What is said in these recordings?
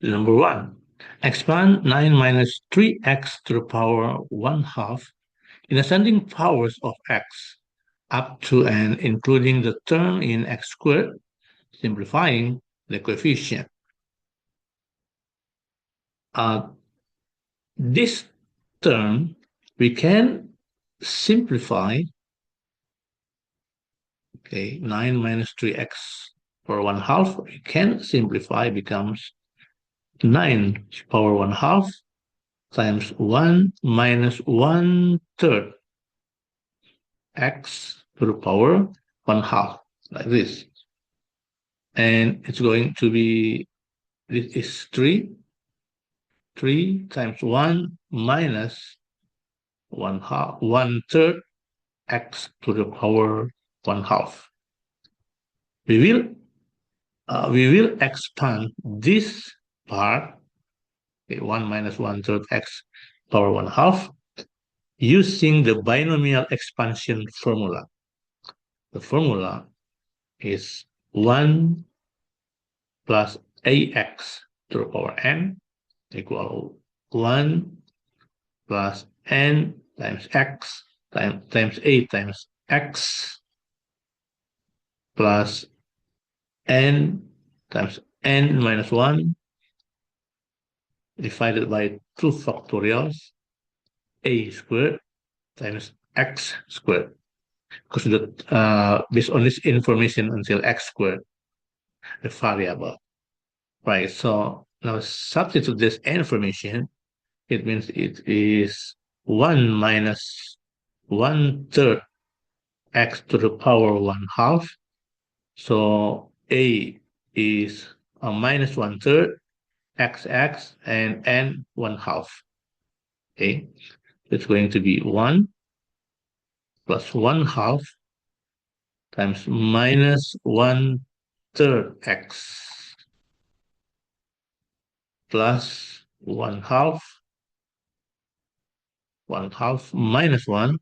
Number 1. Expand 9 minus 3x to the power 1/2 in ascending powers of x up to and including the term in x squared, simplifying the coefficient. This term we can simplify. Okay, 9 minus 3x power 1/2 we can simplify, becomes 9 power 1/2 times 1 minus 1/3 x to the power 1/2, like this. And it's going to be, this is 3 times 1 minus 1/3 x to the power 1/2. We will expand this part, okay, 1 minus 1/3 x power 1/2, using the binomial expansion formula. The formula is 1 plus ax to the power n equal 1 plus n times x times a times x plus n times n minus 1 divided by 2 factorials a squared times x squared. Because based on this information until x squared, the variable. Right, so now substitute this information, it means it is 1 minus 1/3 x to the power 1/2. So a is a minus 1/3 xx and n 1/2. Okay, it's going to be 1 plus 1/2 times minus 1/3 x plus 1/2 minus 1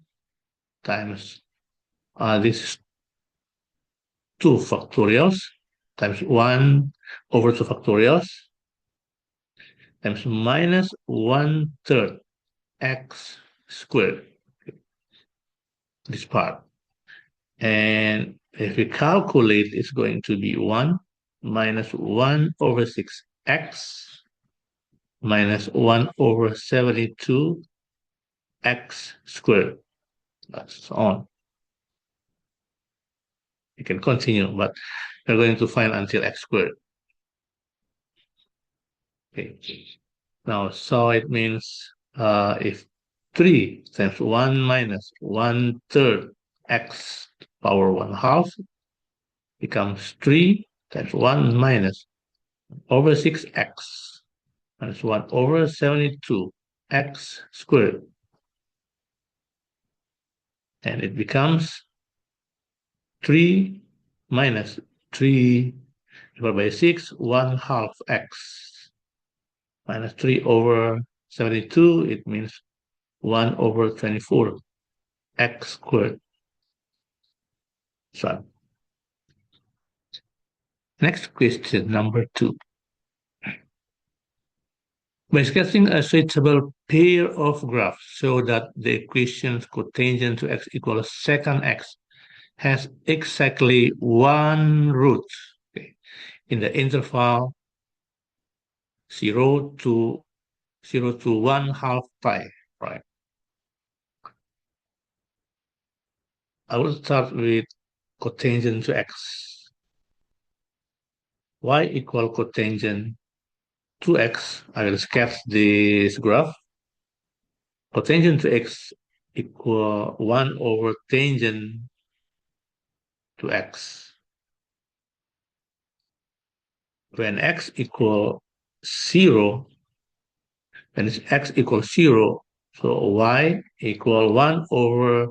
times this is 2 factorials times 1 over 2 factorials times minus 1/3 x squared, this part. And if we calculate, it's going to be 1 minus 1 over 6x minus 1 over 72 x squared. That's on. You can continue, but we're going to find until x squared. Okay. Now, so it means if 3 times 1 minus 1/3 x power 1/2 becomes 3 times 1 minus over 6x minus 1 over 72 x squared. And it becomes 3 minus 3 divided by 6, 1/2 x minus 3 over 72, it means 1 over 24 x squared. So, next question, number 2. By sketching a suitable pair of graphs so that the equations cotangent to x equals secant x has exactly one root, okay, in the interval 0 to 1/2 pi, right? I will start with cotangent to x. Y equal cotangent to x. I will sketch this graph. Cotangent to x equal 1 over tangent to x. When x equal 0, when x equals 0, so y equal 1 over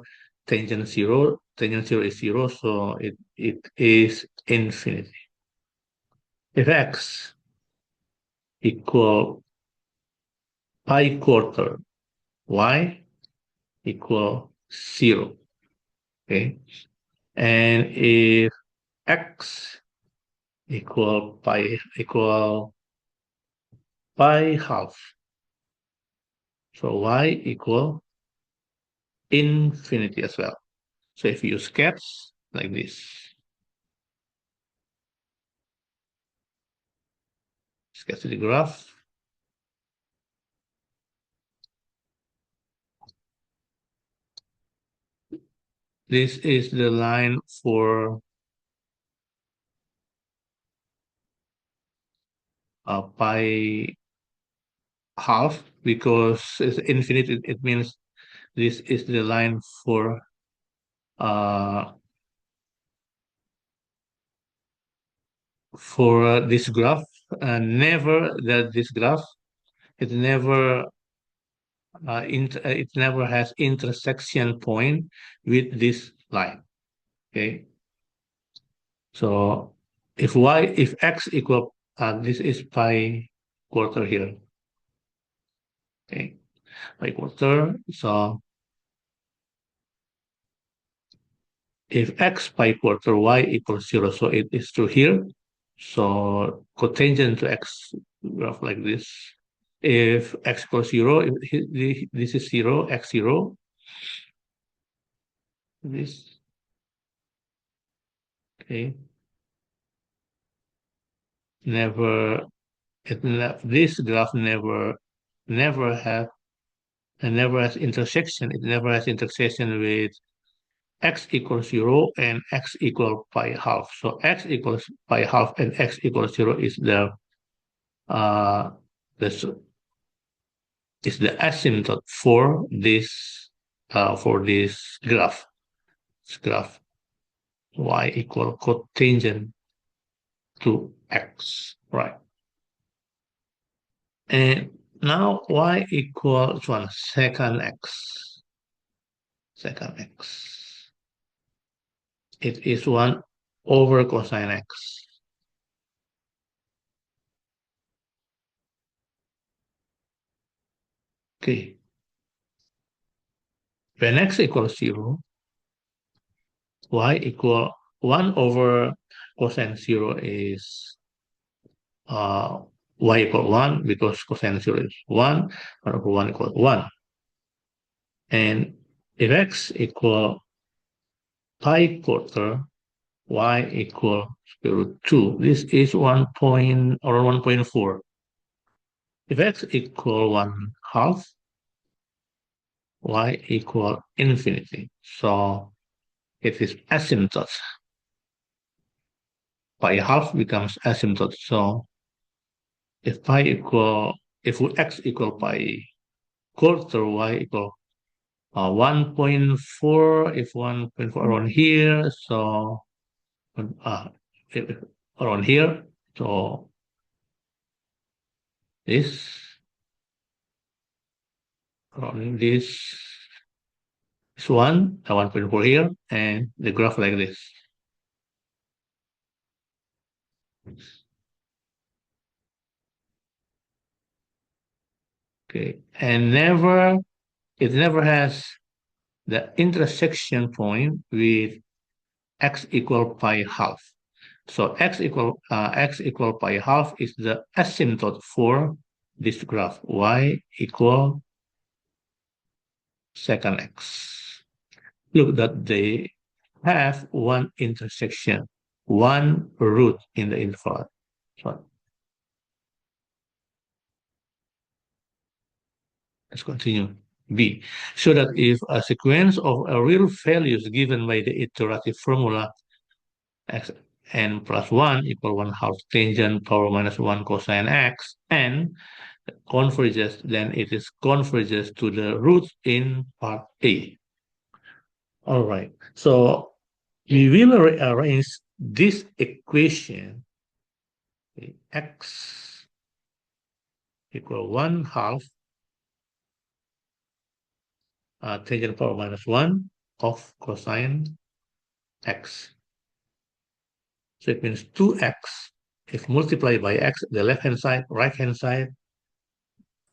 tangent 0. Tangent 0 is 0, so it is infinity. If x equal pi quarter, y equal 0. Okay, and if x equal pi equal pi half. So y equal infinity as well. So if you sketch like this, sketch the graph. This is the line for pi half, because it's infinite. It means this is the line uh, for this graph. Never that this graph, it never it never has intersection point with this line. Okay, so if x equal this is pi quarter here. Okay, pi quarter. So if x pi quarter y equals 0, so it is to here. So cotangent to x graph like this. If x equals 0, if this is 0, x 0, this, okay, never, this graph never have, and never has intersection. It never has intersection with x equals 0 and x equal pi half. So x equals pi half and x equals 0 is uh, this is the asymptote for this graph. This graph y equal cotangent to x, right? And now y equals 1 second x. Second x. It is 1 over cosine x. Okay. When x equals 0, y equal 1 over cosine 0 is uh, y equal 1, because cosine 0 is 1, 1 over 1 equals 1. And if x equal pi quarter, y equal square root 2. This is 1 point, or 1.4. If x equal 1 half, y equal infinity. So it is asymptote. Pi half becomes asymptote. So if if x equal pi quarter, y equal 1.4, if 1.4 around here, so uh, around here, so this around this is 1.4 here, and the graph like this. Okay, and it never has the intersection point with x equal pi half. So x equal pi half is the asymptote for this graph, y equal second x. Look that they have one intersection, one root in the interval. So let's continue. B. So that if a sequence of real values given by the iterative formula x n plus 1 equal 1 half tangent power minus 1 cosine x n converges, then it is converges to the root in part A. All right. So we will rearrange this equation, x equal 1 half tangent power minus 1 of cosine x. So it means 2x. If multiplied by x, the left-hand side, right-hand side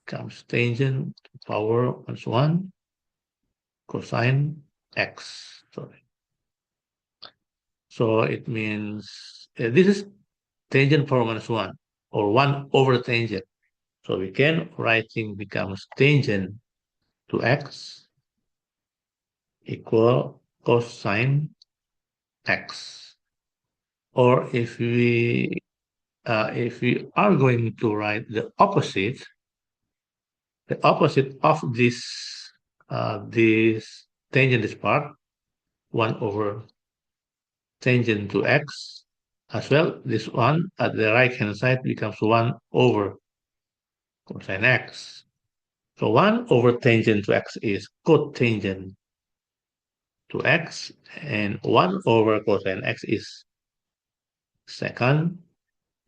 comes tangent power minus 1 cosine x. Sorry. So it means this is tangent power minus 1, or 1 over tangent. So we can writing becomes tangent to x equal cosine x. Or if we are going to write the opposite of this tangent is part 1 over tangent to x as well. This one at the right hand side becomes 1 over cosine x. So 1 over tangent to x is cotangent to x, and 1 over cosine x is secant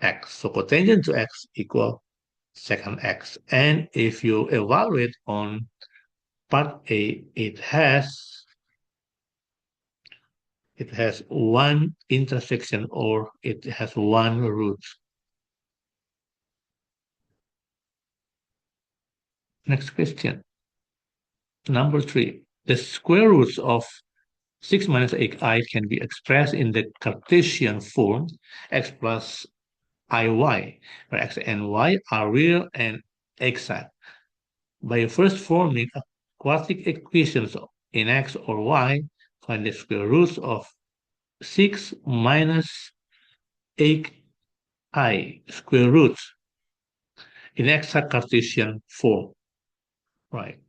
x. So cotangent to x equal secant x. And if you evaluate on part A, it has one intersection, or it has one root. Next question. Number 3. The square roots of 6 minus 8i can be expressed in the Cartesian form x plus iy, where x and y are real and exact. By first forming quadratic equations in x or y, find the square roots of 6 minus 8i square roots in exact Cartesian form. Right.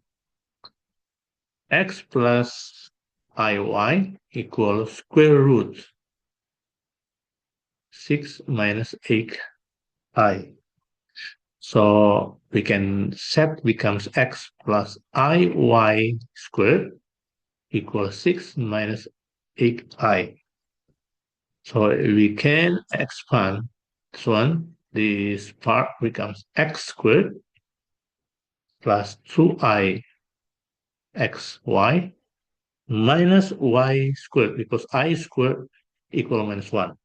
X plus iy equals square root 6 minus 8i. So we can set becomes x plus iy squared equals 6 minus 8i. So we can expand this one. This part becomes x squared plus 2i xy minus y squared, because I squared equal minus 1.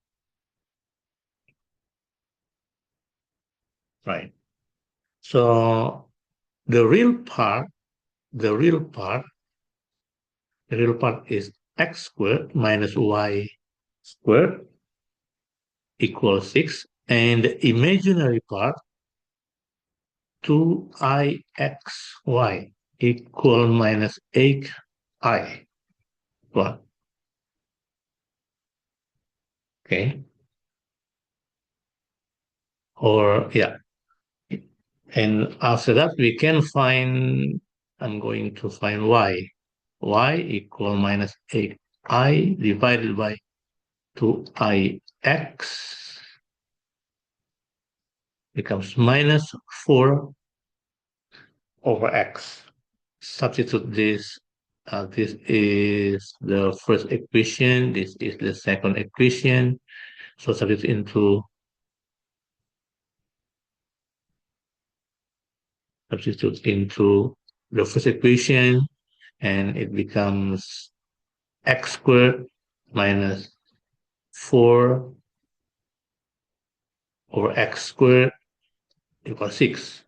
Right. So the real part is x squared minus y squared equals 6, and the imaginary part 2ixy equal minus 8i. Well, okay. Or yeah. And after that we can find, I'm going to find y equal minus 8i divided by 2ix becomes minus 4 over x. Substitute this. This is the first equation. This is the second equation. So substitute into the first equation, and it becomes x squared minus 4 over x squared equals 6.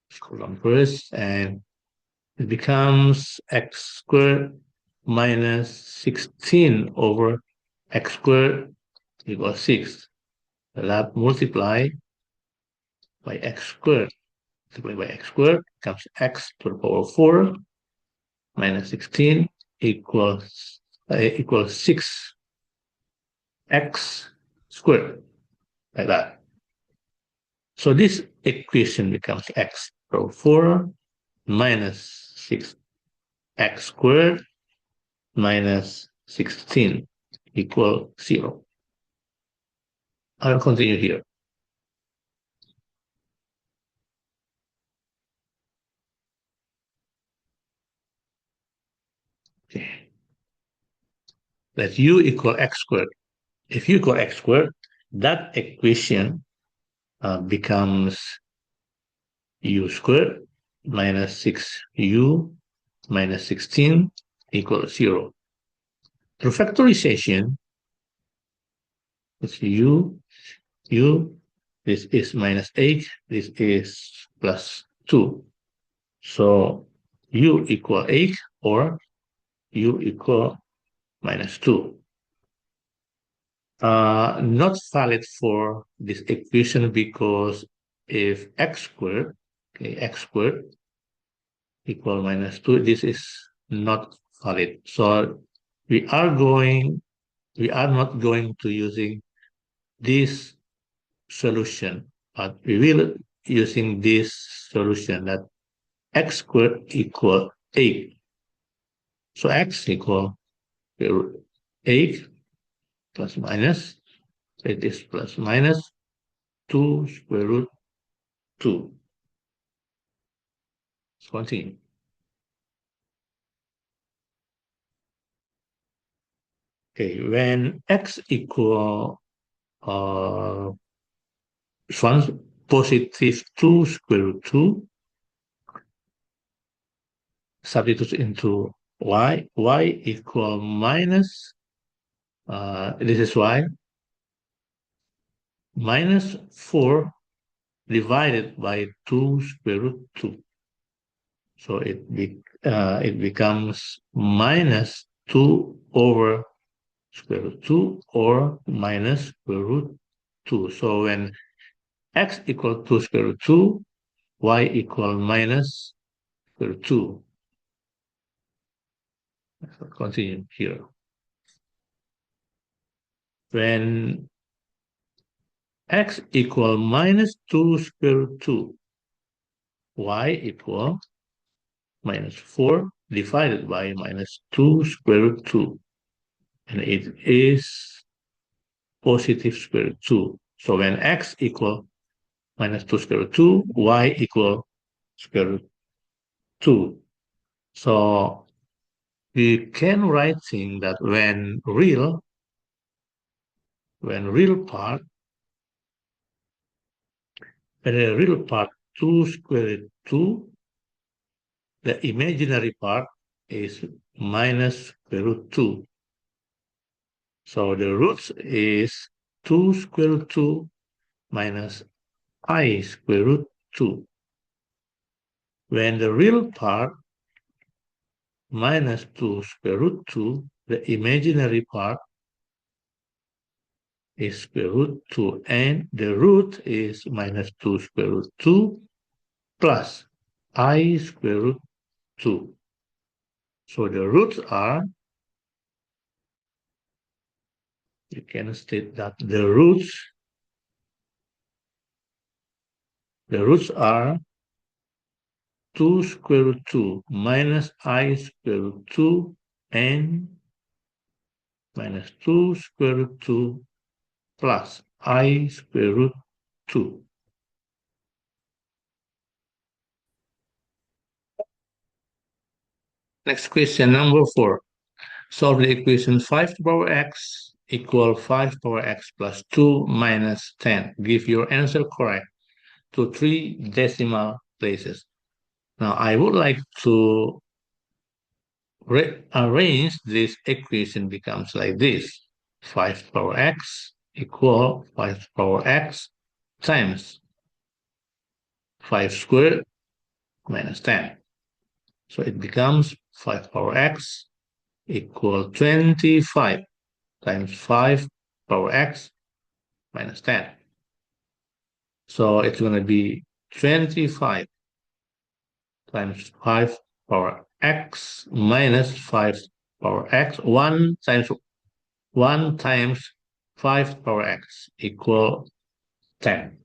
Scroll down first, and it becomes x squared minus 16 over x squared equals 6. That multiply by x squared. Multiply by x squared becomes x to the power 4 minus 16 equals 6x squared, like that. So this equation becomes x to the power 4 minus 6x squared minus 16 equal 0. I'll continue here. Okay. Let u equal x squared. If u equal x squared, that equation becomes u squared minus 6u minus 16 equals 0. Through factorization, it's u, this is minus 8, this is plus 2. So u equal 8 or u equal minus 2. not valid for this equation because if x squared, okay, x squared equal minus 2, this is not valid. So we are not going to using this solution, but we will using this solution that x squared equal 8. So x equal 8 plus minus, it is plus minus 2 square root 2. Let's continue. Okay, when x equal positive 2 square root 2, substitute into y equal minus, this is y, minus 4 divided by 2 square root 2. So it becomes minus 2 over square root 2 or minus square root 2. So when x equal to square root 2, y equal minus square root 2. Let's continue here. When x equal minus 2 square root 2, y equal minus 4 divided by minus 2 square root 2. And it is positive square root 2. So when x equal minus 2 square root 2, y equal square root 2. So we can write that when real part, when a real part 2 square root 2, the imaginary part is minus square root 2. So the roots is 2 square root 2 minus I square root 2. When the real part minus 2 square root 2, the imaginary part is square root 2, and the root is minus 2 square root 2 plus I square root 2. So the roots are, you can state that the roots are 2 square root 2 minus I square root 2 and minus 2 square root 2 plus I square root 2. Next question, number 4. Solve the equation 5 to the power x equal 5 power x plus 2 minus 10. Give your answer correct to 3 decimal places. Now, I would like to rearrange this equation becomes like this. 5 power x equal 5 power x times 5 squared minus 10. So it becomes 5 power x equal 25 times 5 power x minus 10. So it's going to be 25 times 5 power x minus 5 power x, 1 times 5 power x equal 10.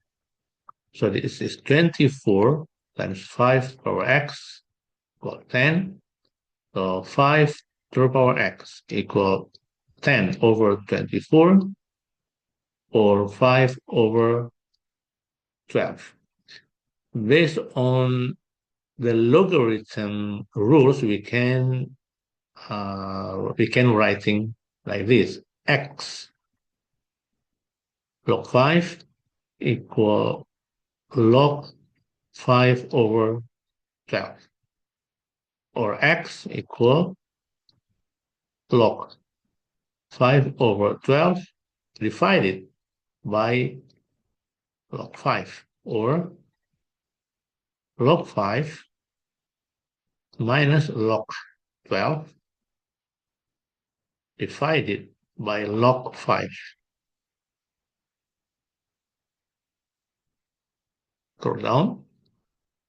So this is 24 times 5 power x equal 10. So 5 to the power x equal 10 over 24 or 5 over 12. Based on the logarithm rules, we can writing like this: x log 5 equal log 5 over 12, or x equal log 5 over 12 divided by log 5, or log 5 minus log 12 divided by log 5. scroll down.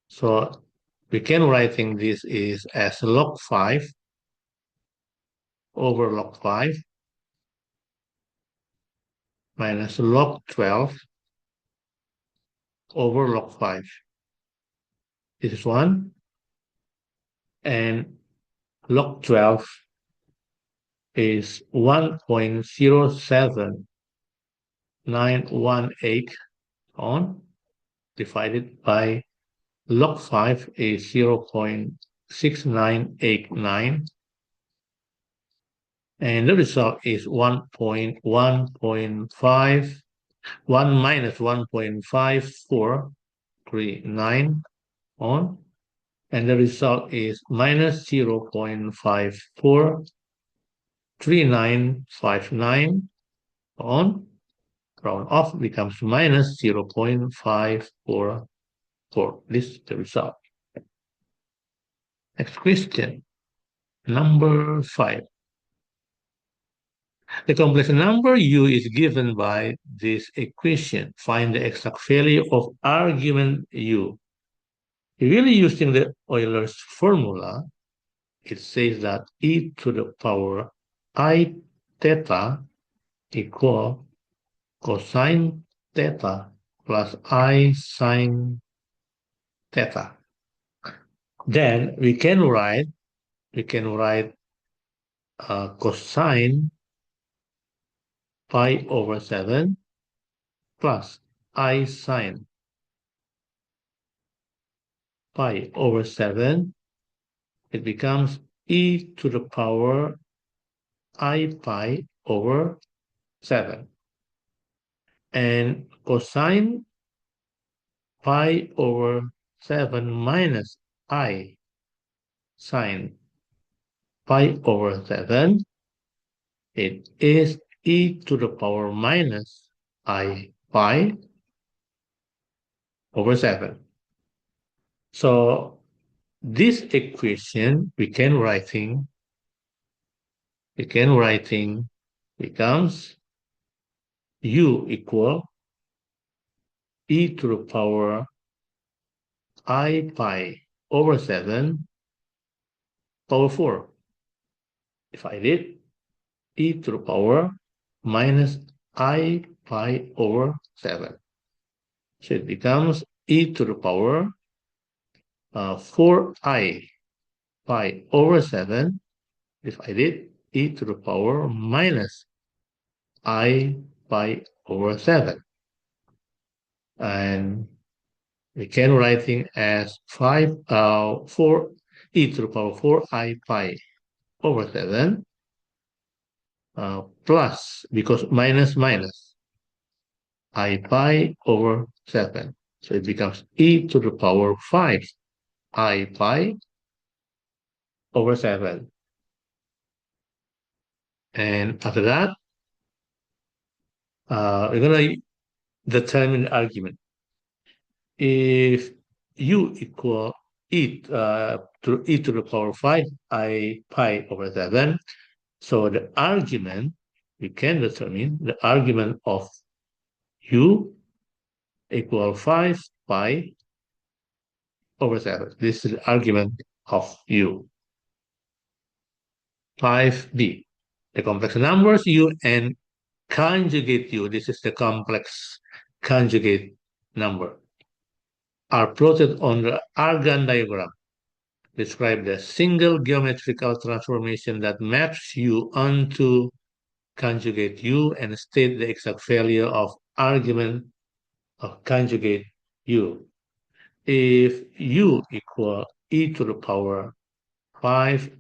So we can writing this is as log 5 over log 5 minus log 12 over log 5. This is 1. And log 12 is 1.07918 on divided by log 5 is 0.6989, and the result is 1.1.5, 1 minus 1.5439 on, and the result is minus 0.543959 on, round off becomes minus 0.544. This is the result. Next question, number 5. The complex number u is given by this equation. Find the exact value of argument u. Really using the Euler's formula, it says that e to the power I theta equal cosine theta plus I sine theta. Then we can write cosine pi over 7 plus I sine pi over 7. It becomes e to the power I pi over 7. And cosine pi over 7 minus I sine pi over 7, it is e to the power minus I pi over 7. So this equation we can writing becomes u equal e to the power I pi over 7 power 4. If I did e to the power minus I pi over 7. So it becomes e to the power 4I pi over 7 divided e to the power minus I pi over 7. And we can writing as 4 e to the power 4I pi over 7 plus, because minus I pi over 7. So it becomes e to the power 5 I pi over 7. And after that, we're going to determine the argument. If u equal e to the power 5 I pi over 7, so the argument, we can determine the argument of u equal 5 pi over 7. This is the argument of u. 5b, the complex numbers u and conjugate u, this is the complex conjugate number, are plotted on the Argand diagram. Describe the single geometrical transformation that maps u onto conjugate u and state the exact value of argument of conjugate u. If u equal e to the power 5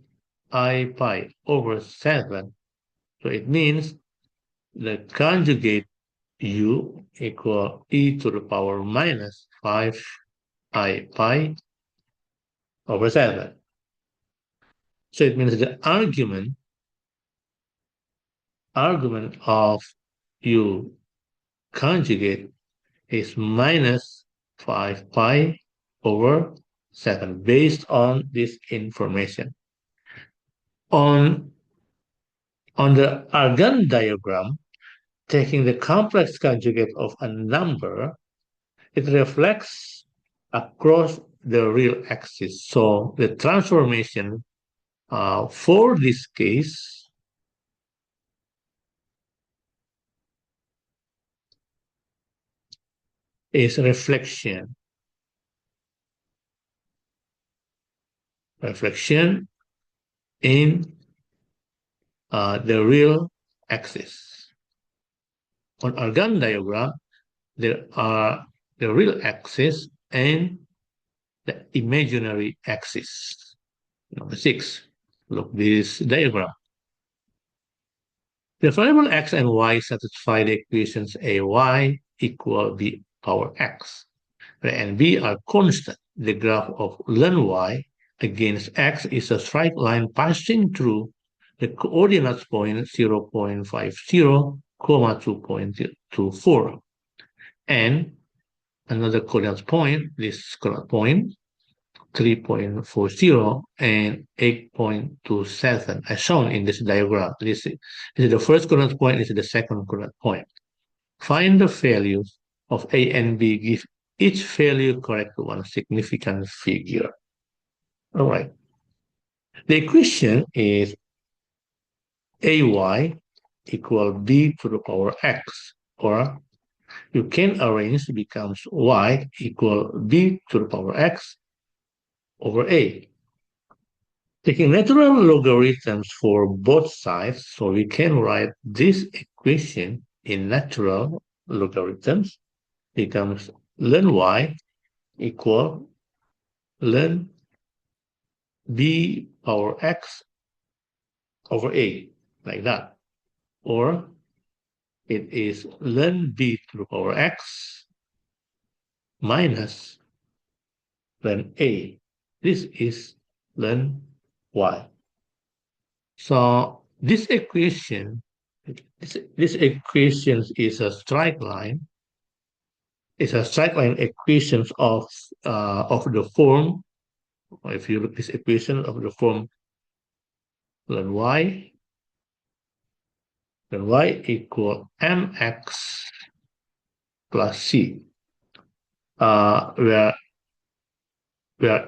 I pi over 7, so it means the conjugate u equal e to the power minus 5 I pi over 7. So it means the argument of u conjugate is minus 5 pi over 7 based on this information. On the Argand diagram, taking the complex conjugate of a number, it reflects across the real axis. So the transformation for this case is reflection in the real axis. On our Gantt diagram, there are the real axis and the imaginary axis. Number 6, look this diagram. The variable x and y satisfy the equations ay equal b power x. A and b are constant. The graph of ln y against x is a straight line passing through the coordinates point 0.50, 2.24, and another coordinate point, this coordinate point, 3.40 and 8.27, as shown in this diagram. This is the first coordinate point, this is the second coordinate point. Find the values of A and B, give each value correct to one significant figure. All right. The equation is AY equal B to the power X, or you can arrange it becomes Y equal B to the power X over A. Taking natural logarithms for both sides, so we can write this equation in natural logarithms, becomes ln y equal ln b power x over a, like that. Or it is ln b to the power x minus ln a. This is ln y. So this equation is a straight line. It's a straight line equations of the form. If you look at this equation of the form ln y equal mx plus c, where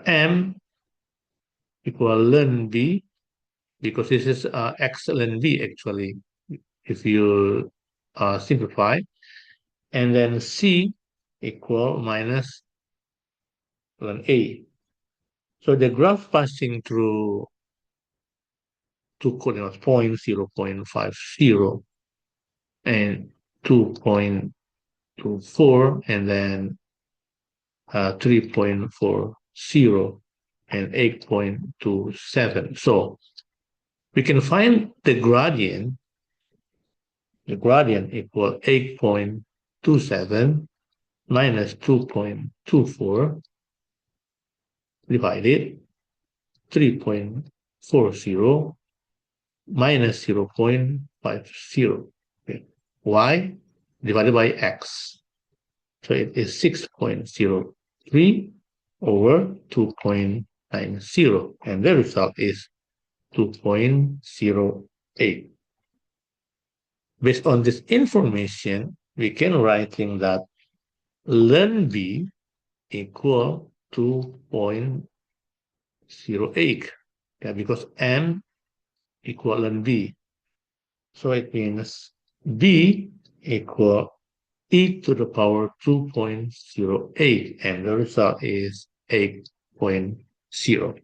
m equal ln b, because this is x ln b actually, if you simplify, and then c equal minus ln a. So the graph passing through two coordinate points, 0.50 and 2.24, and then 3.40 and 8.27. So we can find the gradient equal 8.27 minus 2.24 divided 3.40 minus 0.50. Okay. Y divided by x. So it is 6.03 over 2.90, and the result is 2.08. Based on this information, we can writing that ln b equal 2.08, yeah, because m equal ln b. So it means b equal e to the power 2.08, and the result is 8.0.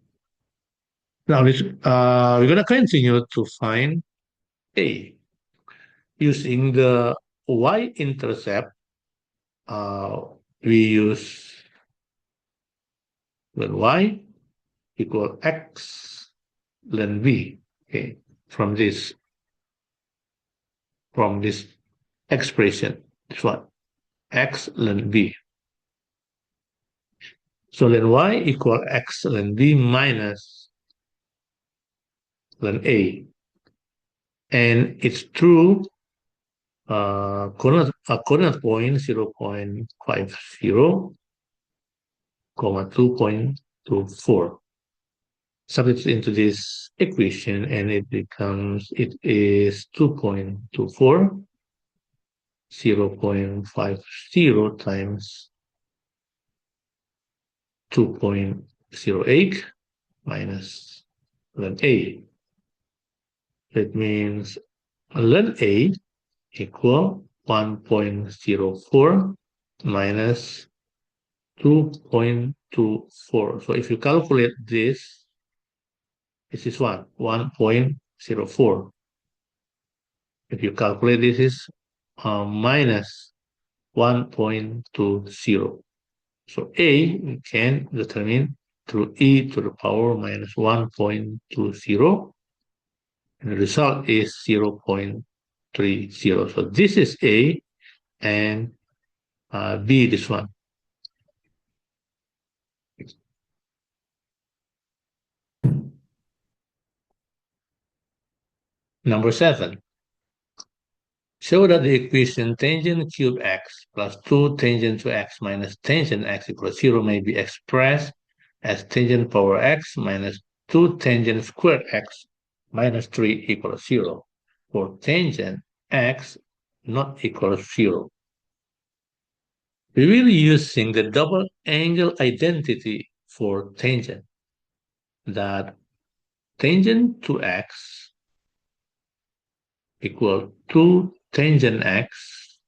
Now we're going to continue to find a. Using the y-intercept, we use ln y equal x ln v. Okay, from this expression, this one, x ln v. So ln y equal x ln v minus ln a, and it's true coordinate point 0.50, 2.24. Substitute into this equation, and it is 2.24, 0.50 times 2.08 minus ln A. That means ln A equal 1.04 minus 2.24. So if you calculate this, this is 1.04. If you calculate this is minus 1.20. So A we can determine through e to the power minus 1.20, and the result is 0.30. So this is A, and B this one. Number 7. Show that the equation tangent cube x plus 2 tangent to x minus tangent x equals 0 may be expressed as tangent power x minus 2 tangent squared x minus 3 equals 0 for tangent x not equal to 0. We will be using the double angle identity for tangent, that tangent to x equal 2 tangent x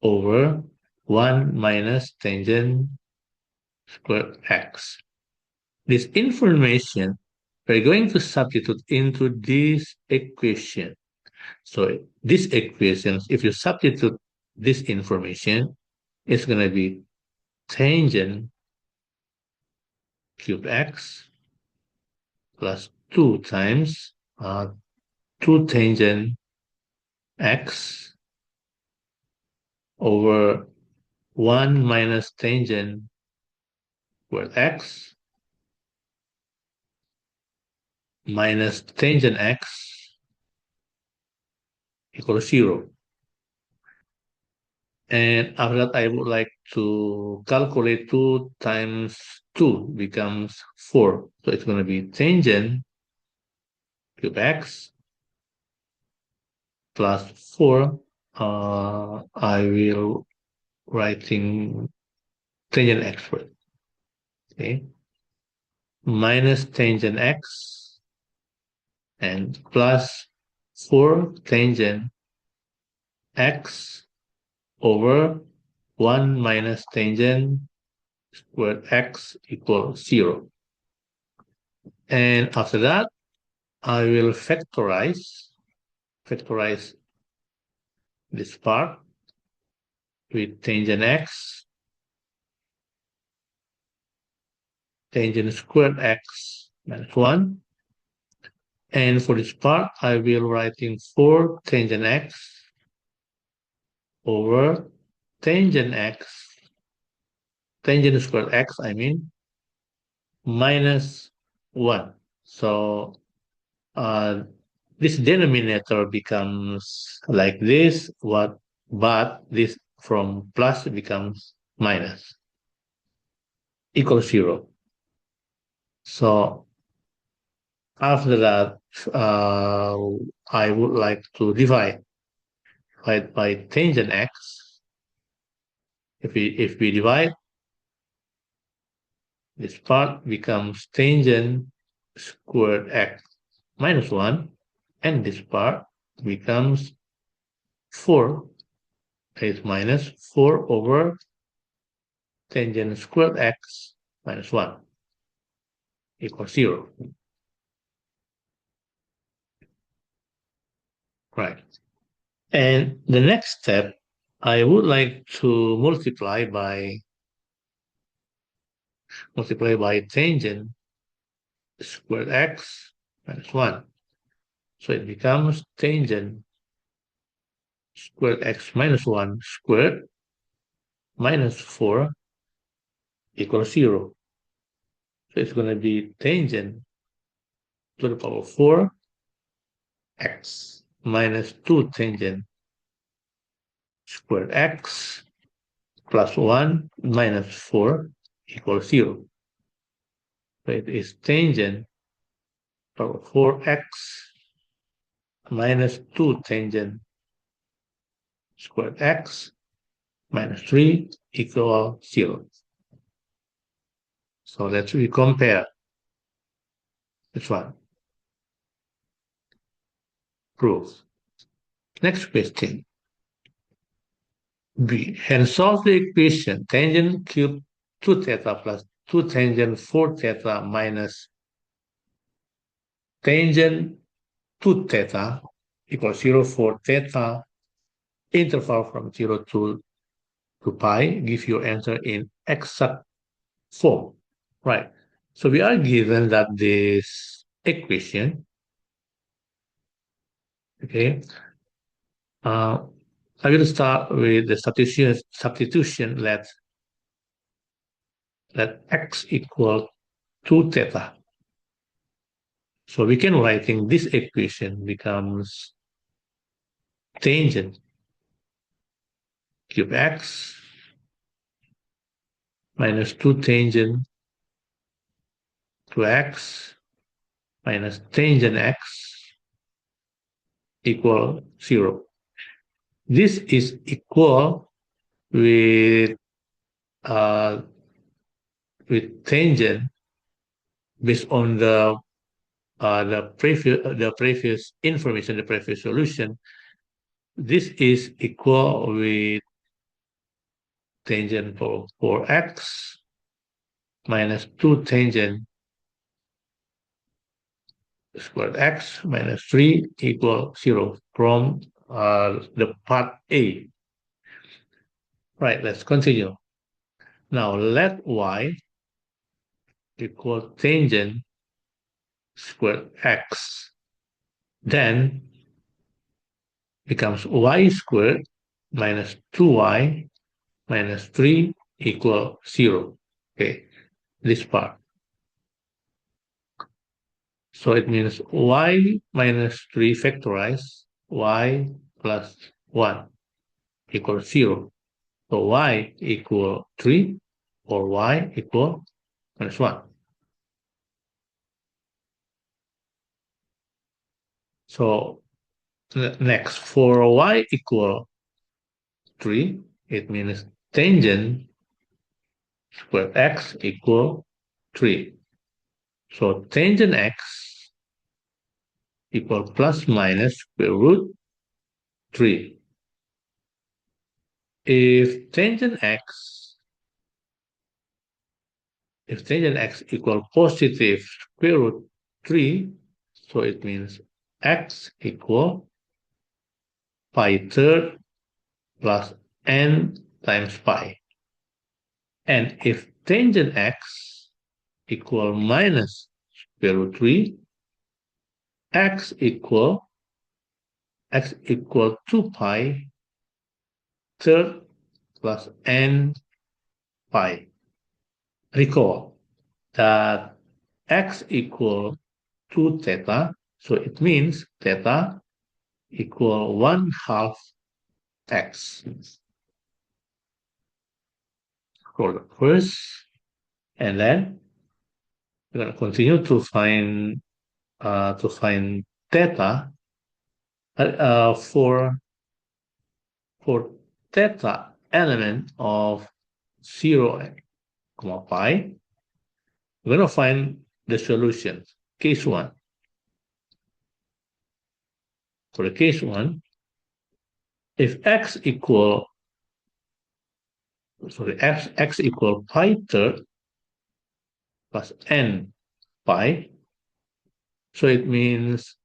over 1 minus tangent squared x. This information we're going to substitute into this equation. So this equation, if you substitute this information, it's going to be tangent cube x plus 2 times 2 tangent x over 1 minus tangent squared x minus tangent x equals 0. And after that, I would like to calculate 2 times 2 becomes 4. So it's going to be tangent cube x plus 4. I will writing tangent x first. Okay. Minus tangent x and plus 4 tangent x over 1 minus tangent squared x equals 0. And after that, I will factorize this part with tangent x, tangent squared x minus 1. And for this part, I will writing 4 tangent x over tangent x, tangent squared x, I mean, minus 1. So this denominator becomes like this, but this from plus becomes minus, equals 0. So after that, I would like to divide by tangent x. If we divide, this part becomes tangent squared x minus 1, and this part becomes 4. Is minus 4 over tangent squared x minus 1 equals 0. Right. And the next step, I would like to multiply by tangent squared x minus 1. So it becomes tangent squared x minus 1 squared minus 4 equals 0. So it's going to be tangent to the power 4 x minus 2 tangent squared x plus 1 minus 4 equals 0. So it is tangent power 4x minus 2 tangent squared x minus 3 equals 0. So let's we compare this one. Proof. Next question. B. Hence solve the equation tangent cube 2 theta plus 2 tangent 4 theta minus tangent 2 theta equals 0 for theta interval from 0 to pi. Give your answer in exact form. Right. So we are given that this equation, okay, I will start with the substitution. Let x equal 2 theta. So we can writing this equation becomes tangent cube x minus 2 tangent to x minus tangent x equal 0. This is equal with uh, tangent based on the previous information, the previous solution. This is equal with tangent for x minus 2 tangent squared x minus 3 equal 0 from the part A. Right, let's continue. Now let y equal tangent squared x. Then becomes y squared minus 2y minus 3 equal 0. Okay, this part. So it means y minus 3 factorized, y plus 1 equals 0. So y equal 3 or y equal minus 1. So next, for y equal 3, it means tangent square x equal 3. So tangent x equal plus minus square root 3. If tangent x equal positive square root 3, so it means x equal pi third plus n times pi. And if tangent x equal minus square root 3, x equal 2 pi third plus n pi. Recall that x equal 2 theta, so it means theta equal 1/2 x. For the first, and then we're going to continue to find theta for theta element of 0, pi. We're going to find the solution. Case 1. For the case 1, if x equal pi third plus n pi, so it means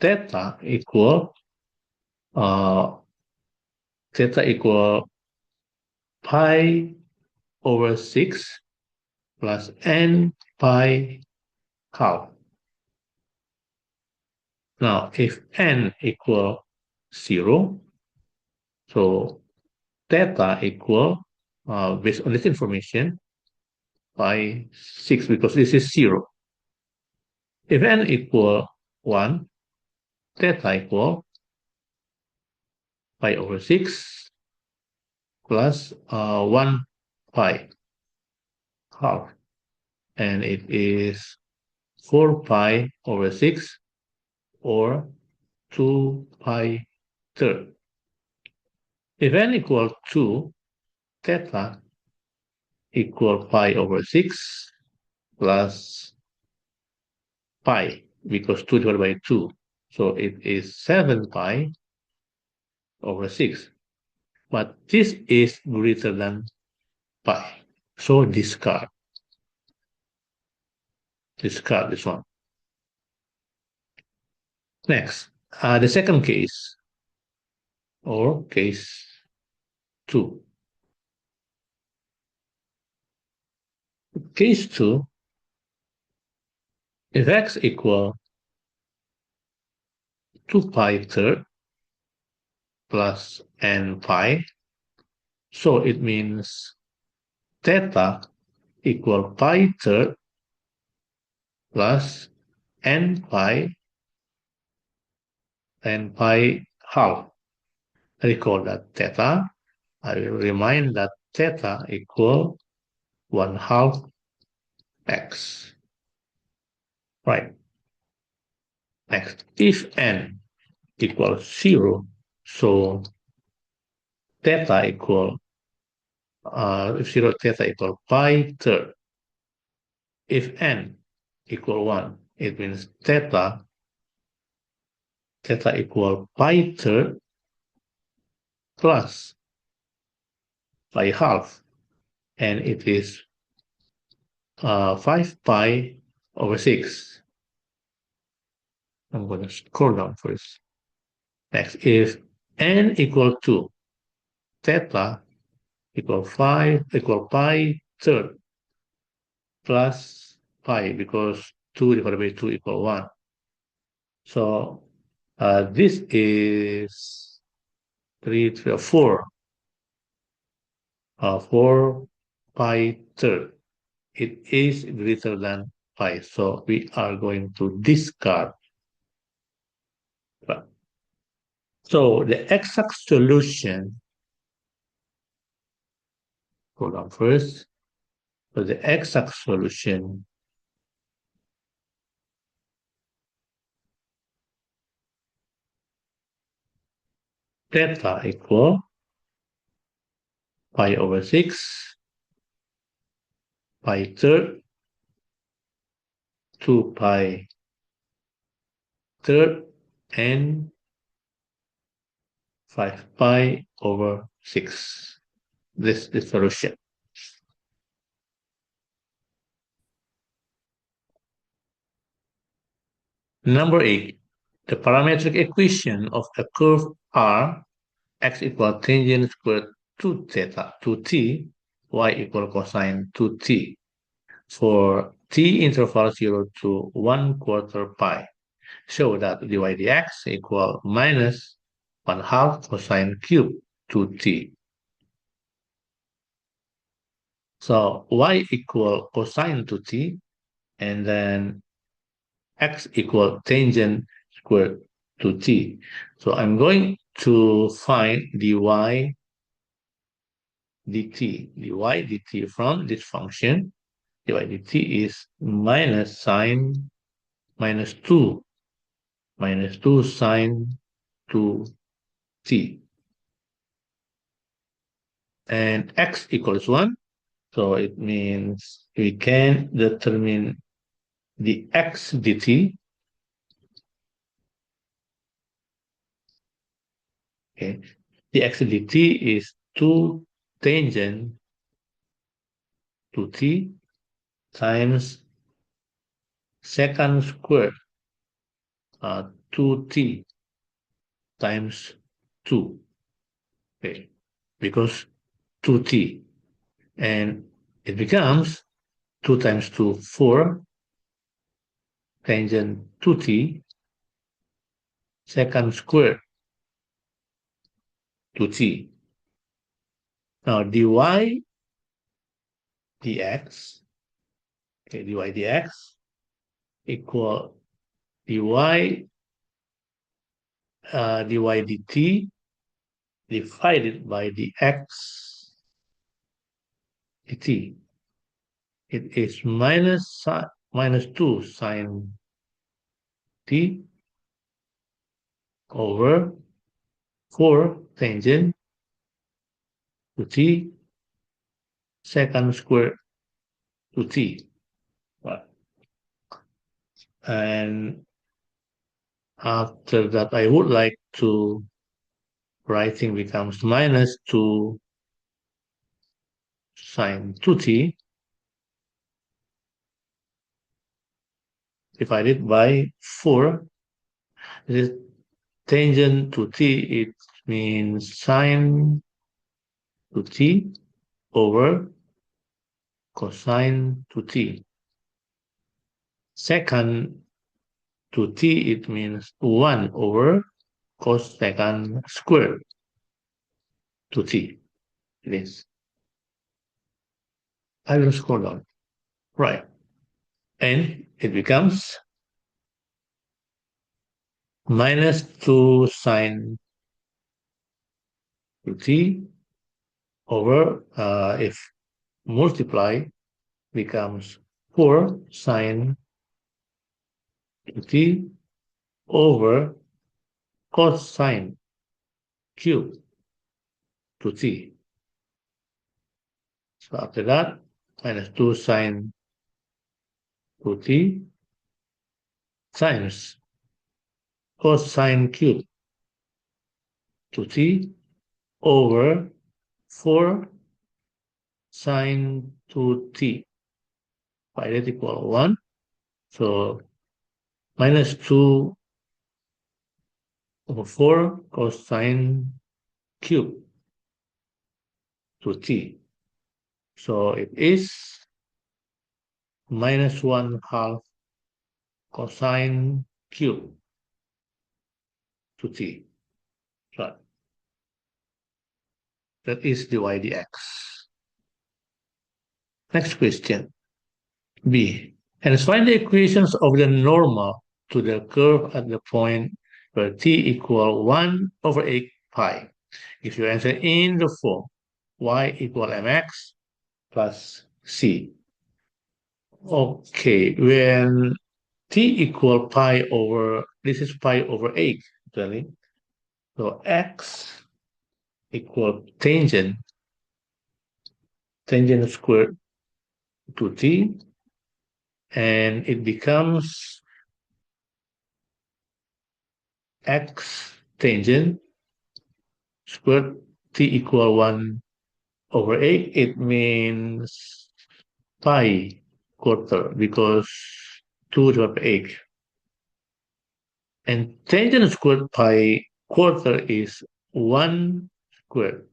theta equal pi over 6 plus n pi half. Now, if n equal 0, so theta equal, based on this information, pi 6, because this is 0. If n equal 1, theta equal pi over 6 plus 1 pi half, and it is 4 pi over 6 or 2 pi third. If n equal 2, theta equal pi over 6 plus pi, because 2 divided by 2. So it is 7 pi over 6. But this is greater than pi. So discard this one. Next, the second case, or case 2. Case 2, if x equal 2 pi third plus n pi, so it means theta equal pi third plus n pi half. Recall that theta. I will remind that theta equal 1/2 x. Right. Next, if n equals 0, so theta equal if 0 theta equal pi third. If n equal 1, it means theta equal pi third plus pi half, and it is 5 pi over 6. I'm going to scroll down first. Next, if n equal 2, theta equal pi third plus pi, because 2 divided by 2 equal 1. So this is 4 pi third. It is greater than pi, so we are going to discard. So the exact solution, hold on first. So the exact solution theta equal pi over 6 pi third 2 pi third and 5 pi over 6. This is the solution. Number 8, the parametric equation of a curve R, x equal tangent squared 2 theta, 2t, y equal cosine 2t, for t interval 0 to 1/4 pi. Show that dy dx equal minus 1/2 cosine cube 2t. So y equal cosine 2t, and then x equal tangent squared 2t. So I'm going to find dy dt from this function. Dy dt is minus sine minus 2 sine 2t. And x equals 1. So it means we can determine the x dt. Okay. The x dt is 2 tangent 2t times secant squared 2t times 2. Okay. Because 2t. And it becomes 2 times 2, 4, tangent 2t, secant squared 2t. Now dy dx, okay, dy dx equal dy dt divided by dx dt. It is minus 2 sine t over 4 tangent to t secant squared to t. Right. And after that, I would like to writing becomes minus 2 sine 2t divided by 4. This tangent to t, it means sine to t over cosine to t. Secant to t, it means 1 over cos secant squared to t. It is. I will scroll down. Right. And it becomes minus 2 sine to t over, if multiply, becomes 4 sine to t over cosine cube to t. So after that, minus 2 sine to t times cosine cube to t over 4 sine to t. Pi that equal 1. So minus 2 over 4 cosine cube to t. So it is minus 1/2 cosine cube to t. So that is dy dx. Next question, B. And find the equations of the normal to the curve at the point where t equal 1 over 8 pi. If you answer in the form y equal mx plus c. Okay, when t equal pi over, this is pi over 8, actually. So x equal tangent squared to t, and it becomes x tangent squared t equal 1 over 8. It means pi quarter because 2 divided by 8. And tangent squared pi quarter is 1 squared.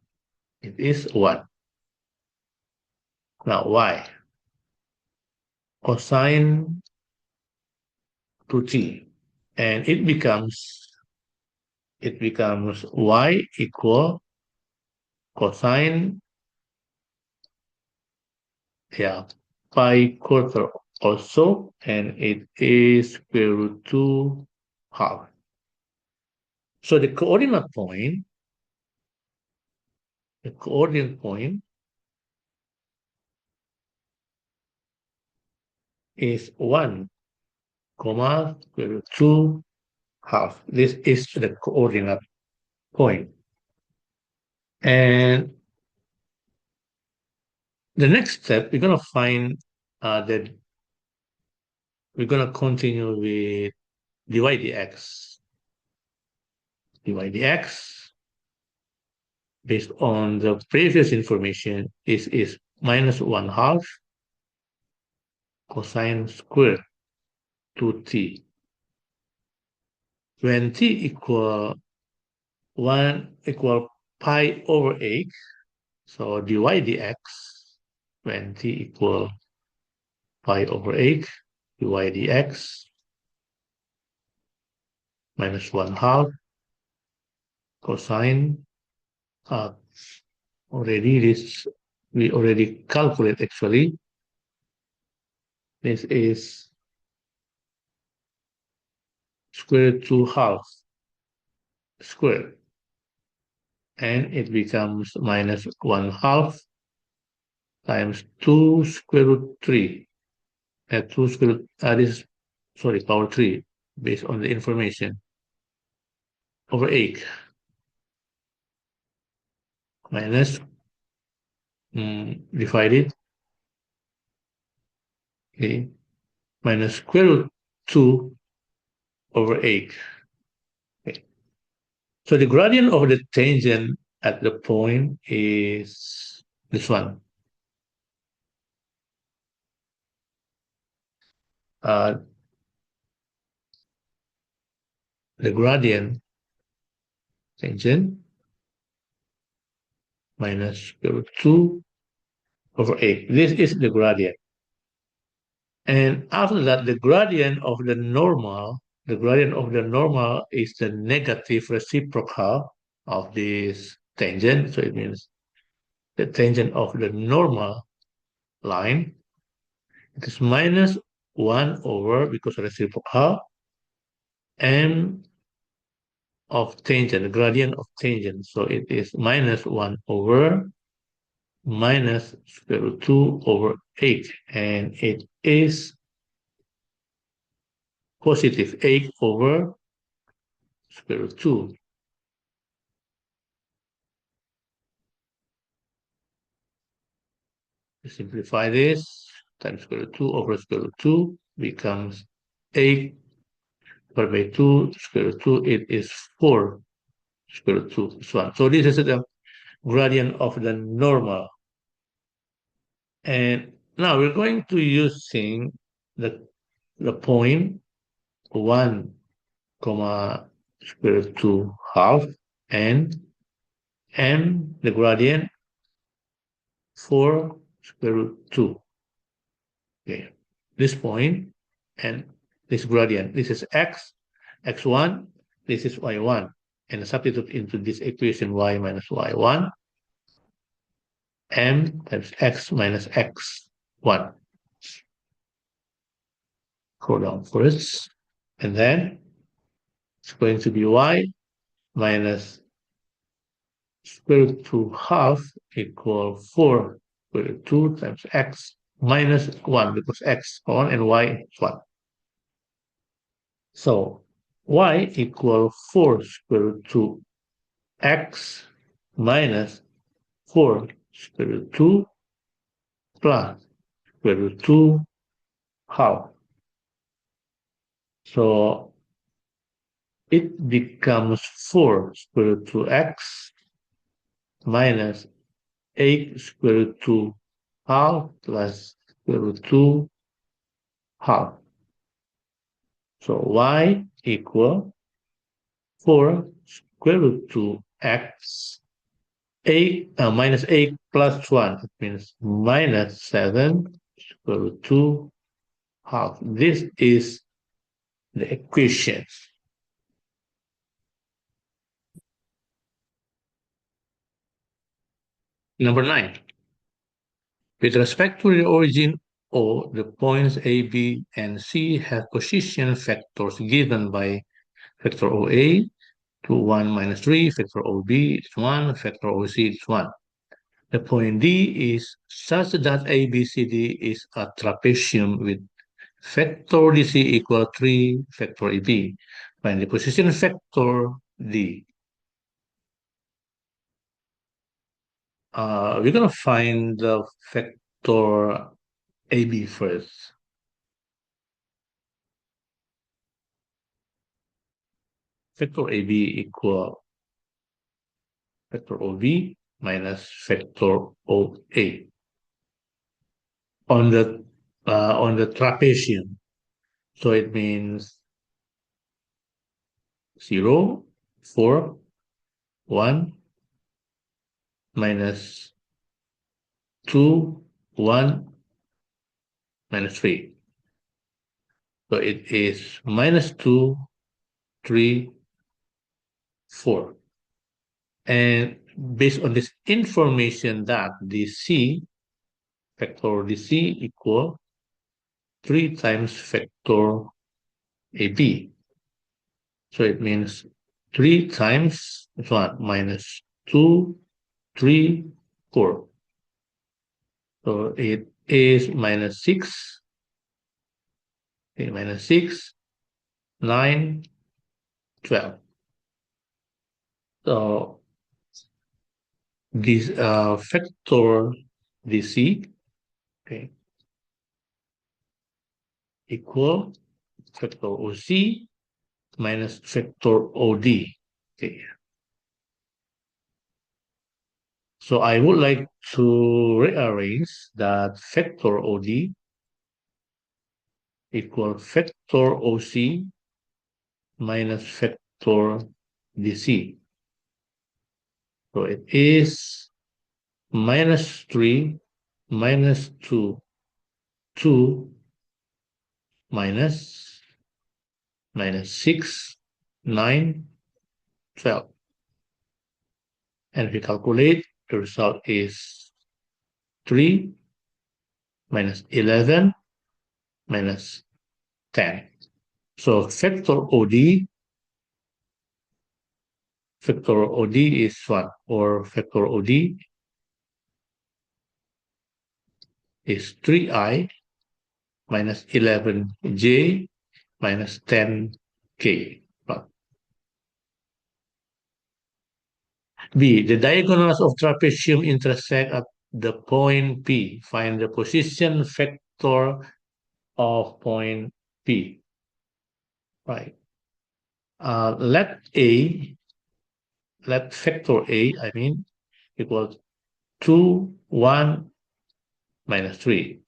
It is 1. Now y? Cosine to t. And it becomes y equal cosine, yeah, pi quarter also, and it is square root 2/2. So the coordinate point is 1, square root 2/2. This is the coordinate point. And the next step, we're going to find that we're going to continue with dy dx. dy dx, based on the previous information, is minus 1/2 cosine squared to t. When t equal 1 equal pi over 8, so dy dx, when t equal pi over 8, dy dx minus 1/2 cosine, we already calculate actually. This is square root 2/2 squared, and it becomes minus 1/2 times 2 square root 3. 2 square root, this, sorry, power 3, based on the information, over 8 minus divided, okay, minus square root 2 over 8. Okay. So the gradient of the tangent at the point is this one. Uh, the gradient tangent minus square root 2 over 8. This is the gradient. And after that, the gradient of the normal is the negative reciprocal of this tangent. So it means the tangent of the normal line, it is minus 1 over, because reciprocal, m of tangent, the gradient of tangent. So it is minus 1 over minus square root 2 over 8. And it is positive 8 over square root 2. To simplify this, times square root 2 over square root 2 becomes 8 divided by 2 square root 2. It is 4 square root 2 plus 1. So this is the gradient of the normal. And now we're going to using the point 1 comma square root 2 half and the gradient 4 square root 2. Okay, this point and this gradient. This is x1, this is y1. And substitute into this equation y minus y1, m times x minus x1. Go down first. And then it's going to be y minus square root 2 half equal 4 square root 2 times x minus 1, because x 1 and y is 1. So y equal 4 square root 2 x minus 4 square root 2 plus square root 2 half. So it becomes 4 square root 2x minus 8 square root 2 half plus square root 2 half. So y equal 4 square root 2x 8 minus 8 plus 1. It means minus 7 square root 2 half. This is the equation. Number 9. With respect to the origin O, the points A, B, and C have position vectors given by vector OA to 1 minus 3, vector OB is 1, vector OC is 1. The point D is such that ABCD is a trapezium with vector DC equal 3, vector AB. Find the position vector D. We're going to find the vector AB first. Vector AB equal vector OB minus vector OA on the trapezium. So it means 0, 4, 1, minus 2, 1, minus 3. So it is minus 2, 3, 4. And based on this information that DC, vector DC equal 3 times vector AB. So it means 3 times 1 minus 2, 3, 4. So it is minus 6, okay, minus 6, 9, 12. So this vector DC, okay, equal factor OC minus factor OD. Okay. So I would like to rearrange that factor OD equal factor OC minus factor DC. So it is minus 3 minus 2, 2 minus 6, 9, 12. And if we calculate, the result is 3 minus 11 minus 10. So factor OD is 1, or factor OD is 3i minus 11j minus 10k. B. The diagonals of trapezium intersect at the point P. Find the position vector of point P. Right. Let factor A, I mean, equals 2, 1, minus 3.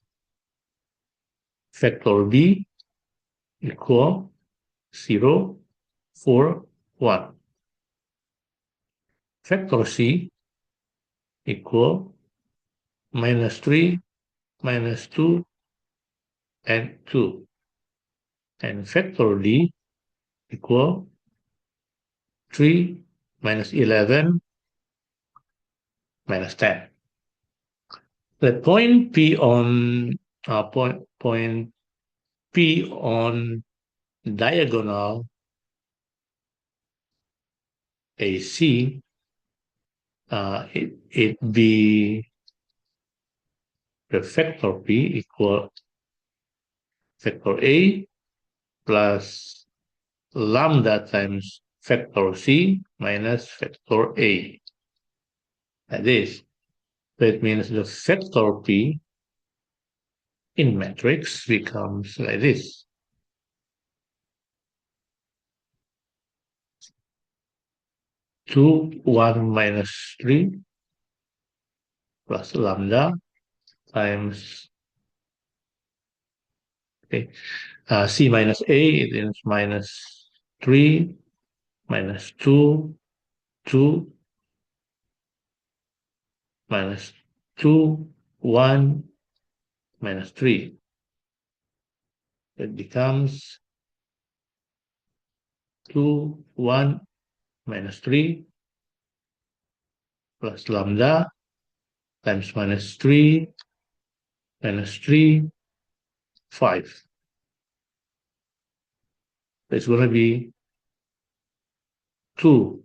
Factor B equal 0, 4, 1. Factor C equal minus 3, minus 2, and 2. And factor D equal 3 minus 11 minus 10. Let point P on point P on diagonal AC, it be the factor P equal factor A plus lambda times factor C minus factor A. Like this. That means the factor P in matrix becomes like this. 2, 1 minus 3 plus lambda times C minus A, it is minus 3 minus 2, 2 minus 2, 1 minus 3. It becomes 2, 1 minus 3 plus lambda times minus 3 minus 3, 5. It's going to be 2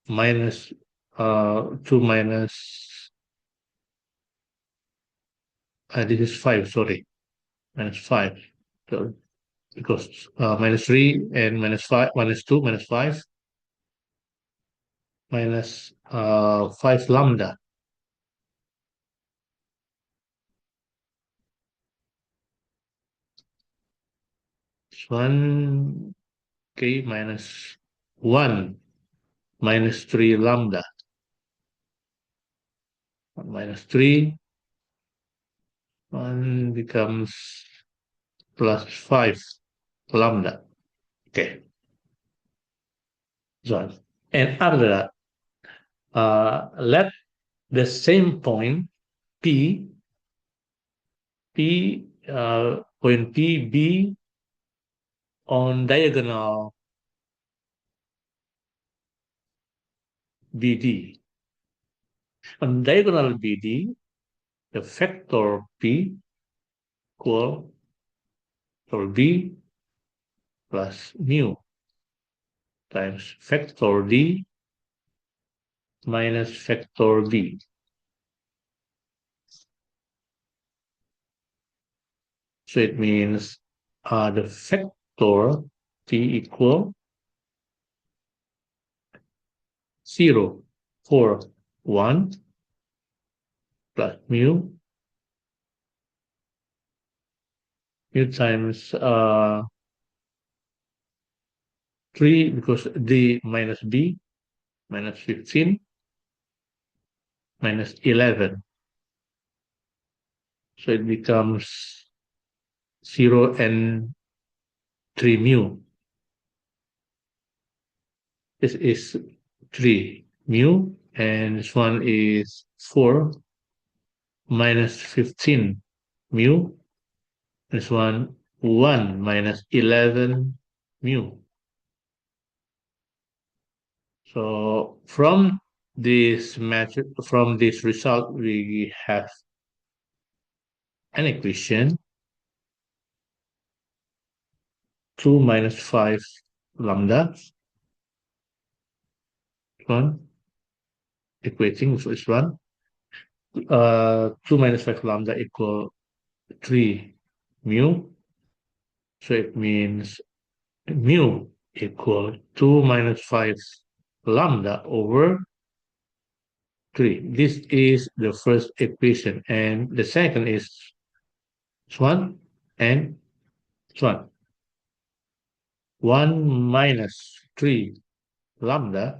minus 2 minus this is 5, sorry, minus 5. So, because minus 3 and minus 5, minus 2, minus 5, minus 5 lambda. It's 1 k minus 1 minus 3 lambda. 1 minus 3, 1 becomes plus 5 lambda. Okay. So, and after that, let the same point P point P be on diagonal BD. On diagonal BD, the factor P equal factor B plus mu times factor D minus factor B. So it means the factor P equal 0, 4, 1 plus mu mu times 3 because d minus b minus 15 minus 11. So it becomes 0 and 3 mu. This is 3 mu, and this one is 4 minus 15 mu. This one 1 minus 11 mu. So from this result, we have an equation 2 minus 5 lambda, one equating this one. 2 minus 5 lambda equal 3 mu. So it means mu equal 2 minus 5 lambda over 3. This is the first equation, and the second is 1 and 1. 1 minus 3 lambda,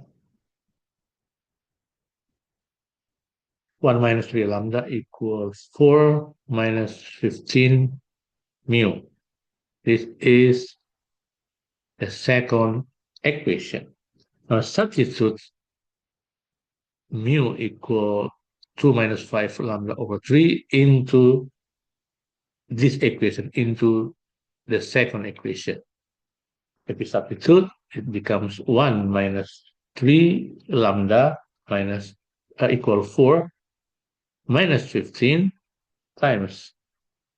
1 minus 3 lambda equals 4 minus 15 mu. This is the second equation. Now substitute mu equal 2 minus 5 lambda over 3 into this equation, into the second equation. If we substitute, it becomes 1 minus 3 lambda minus equal 4 minus 15 times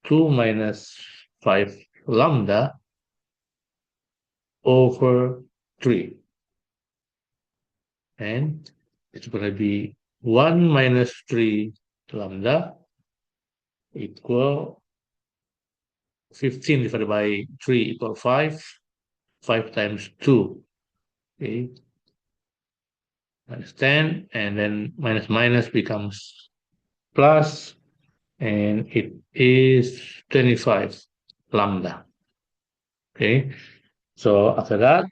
2 minus 5 lambda over 3. And it's going to be 1 minus 3 lambda equal 15 divided by 3 equal 5. 5 times 2, okay, minus 10, and then minus minus becomes plus, and it is 25 lambda. Okay, so after that,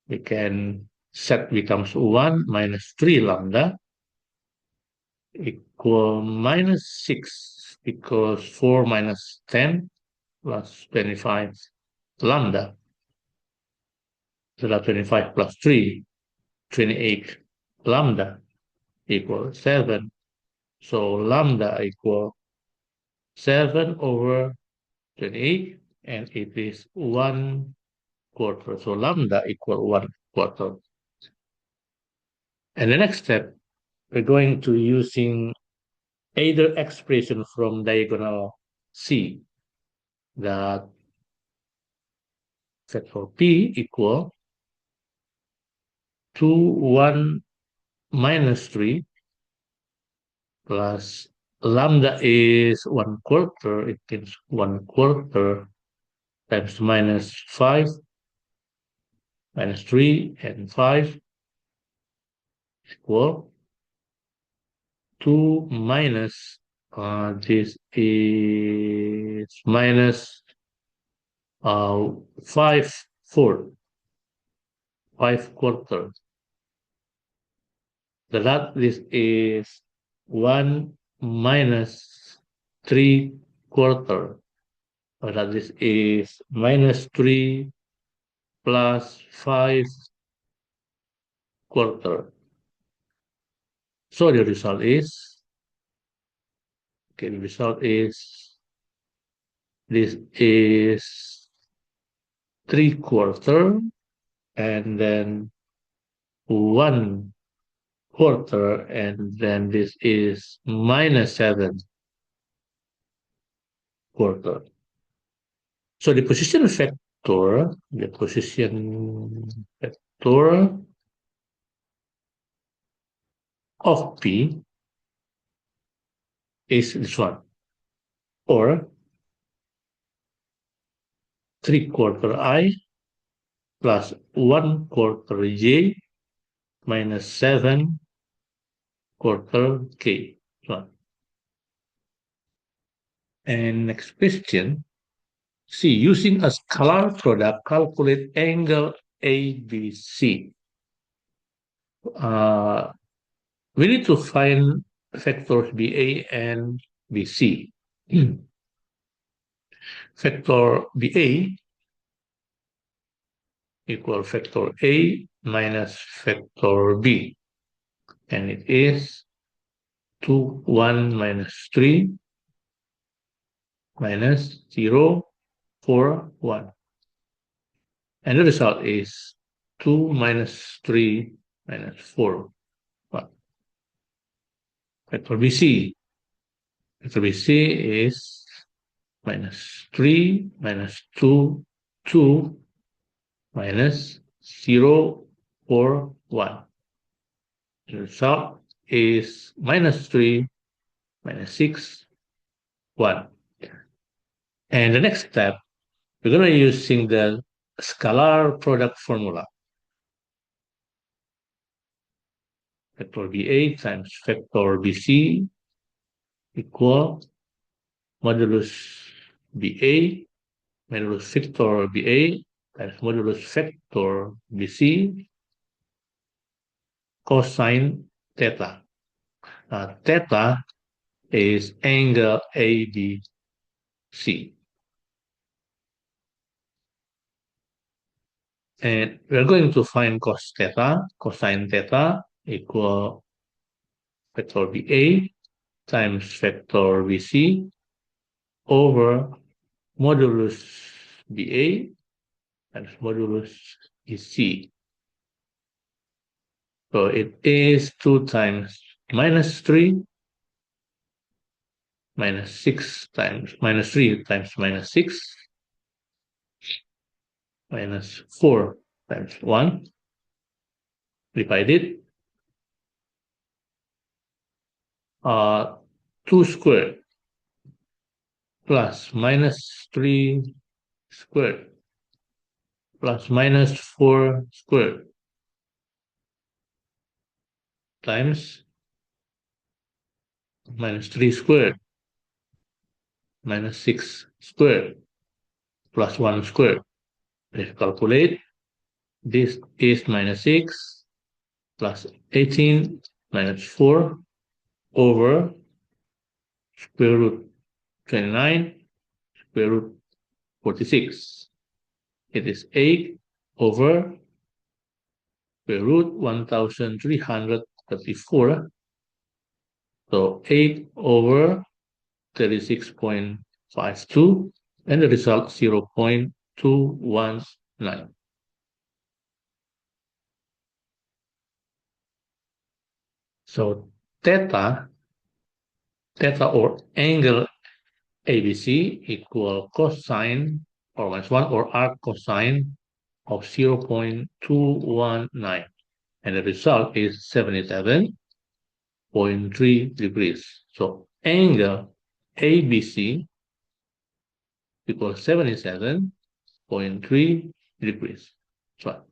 we can set becomes 1 minus 3 lambda equal minus 6 because 4 minus 10 plus 25 lambda. So that 25 plus 3, 28 lambda equal 7. So lambda equal 7 over 28, and it is 1 quarter. So lambda equal 1 quarter. And the next step, we're going to using either expression from diagonal C, that factor P equal 2, 1 minus 3 plus lambda is 1 quarter, it means 1 quarter times minus 5 minus 3 and 5 equal 2 minus this is minus 5 4 5 quarter. That this is 1 minus 3 quarter. That this is minus 3 plus 5 quarter. So the result is, okay, the result is this is 3 quarter, and then 1 quarter, and then this is minus 7 quarter. So the position vector of P is this one, or 3 quarter I plus 1 quarter J minus 7 quarter K. One. And next question, C. Using a scalar product, calculate angle ABC. We need to find vectors BA and BC. Vector BA equal vector A minus vector B. And it is 2, 1 minus 3 minus 0, 4, 1. And the result is 2 minus 3 minus 4, 1. Vector BC. Vector BC is minus 3 minus 2, 2 minus 0, 4, 1. The result is minus 3 minus 6, 1. And the next step, we're going to be using the scalar product formula. Vector BA times vector BC equal modulus BA modulus vector BA times modulus vector BC cosine theta. Theta is angle ABC. And we're going to find cosine theta equal vector BA times vector BC over modulus BA times modulus BC. So it is 2 times minus 3 minus 6 times minus 3 times minus 6 minus 4 times 1 divided 2 squared plus minus 3 squared plus minus 4 squared times minus 3 squared minus 6 squared plus 1 squared. Let's calculate. This is minus 6 plus 18 minus 4 over square root 29 square root 46. It is 8 over square root 1334. So 8 over 36.52, and the result 0.219. So theta or angle ABC equal cosine or minus 1 or arc cosine of 0.219. And the result is 77.3 degrees. So angle ABC equals 77.3 degrees. So,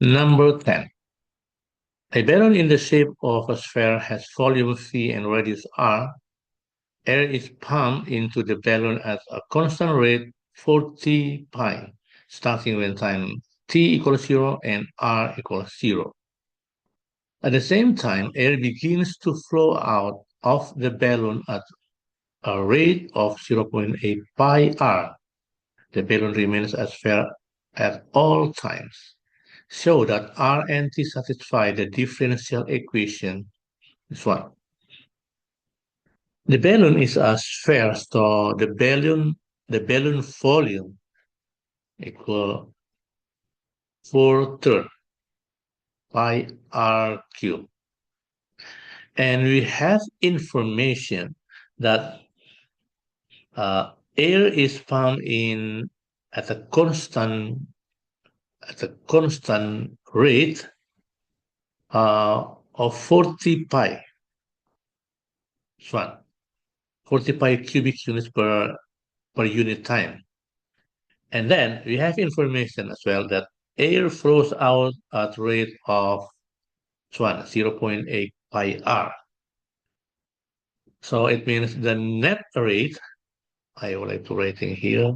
number 10. A balloon in the shape of a sphere has volume V and radius R. Air is pumped into the balloon at a constant rate 40 pi, starting when time t equals 0 and r equals 0. At the same time, air begins to flow out of the balloon at a rate of 0.8 pi r. The balloon remains a sphere at all times. Show that R and T satisfy the differential equation. This one. The balloon is a sphere, so the balloon volume equal 4/3 pi r cubed. And we have information that air is pumped in at a constant rate of 40 pi. So 40 pi cubic units per unit time. And then we have information as well that air flows out at rate of 0.8 pi r. So it means the net rate, I would like to write in here,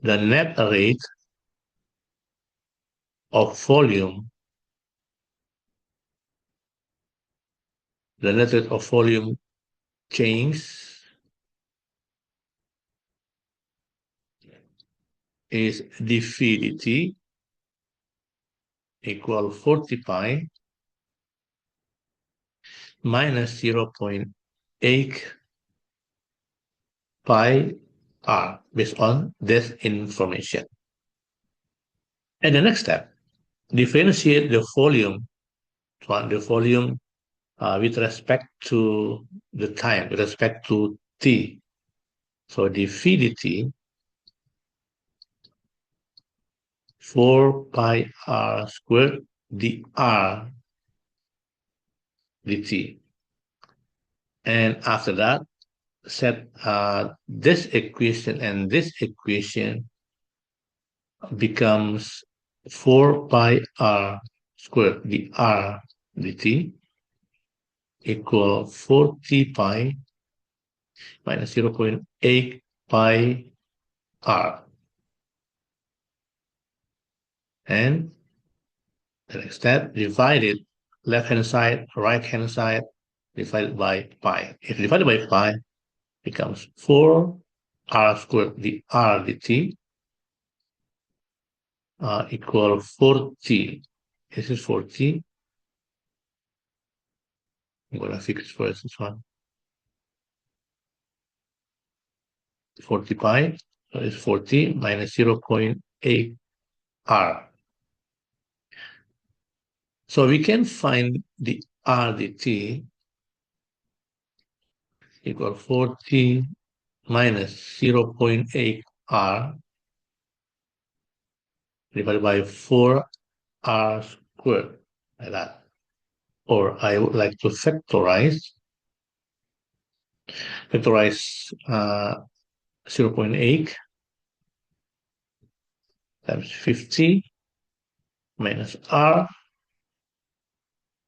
the net rate of volume, the net rate of volume change is dV equal 40 pi minus 0.8 pi r based on this information. And the next step, differentiate the volume, with respect to the time, with respect to t. So dV 4 pi r squared dr dt. And after that, set this equation and this equation becomes 4 pi r squared dr dt equal 40 pi minus 0.8 pi r. And the next step, divide it, left-hand side, right-hand side, divided by pi. If divided by pi, becomes 4 r squared dr dt equal 40. This is 40. I'm going to fix first this one. 40 pi, so it's 40 minus 0.8 r. So we can find the r dt equal 40 minus 0.8 r divided by 4 r squared, like that. Or I would like to factorize 0.8 times 50 minus r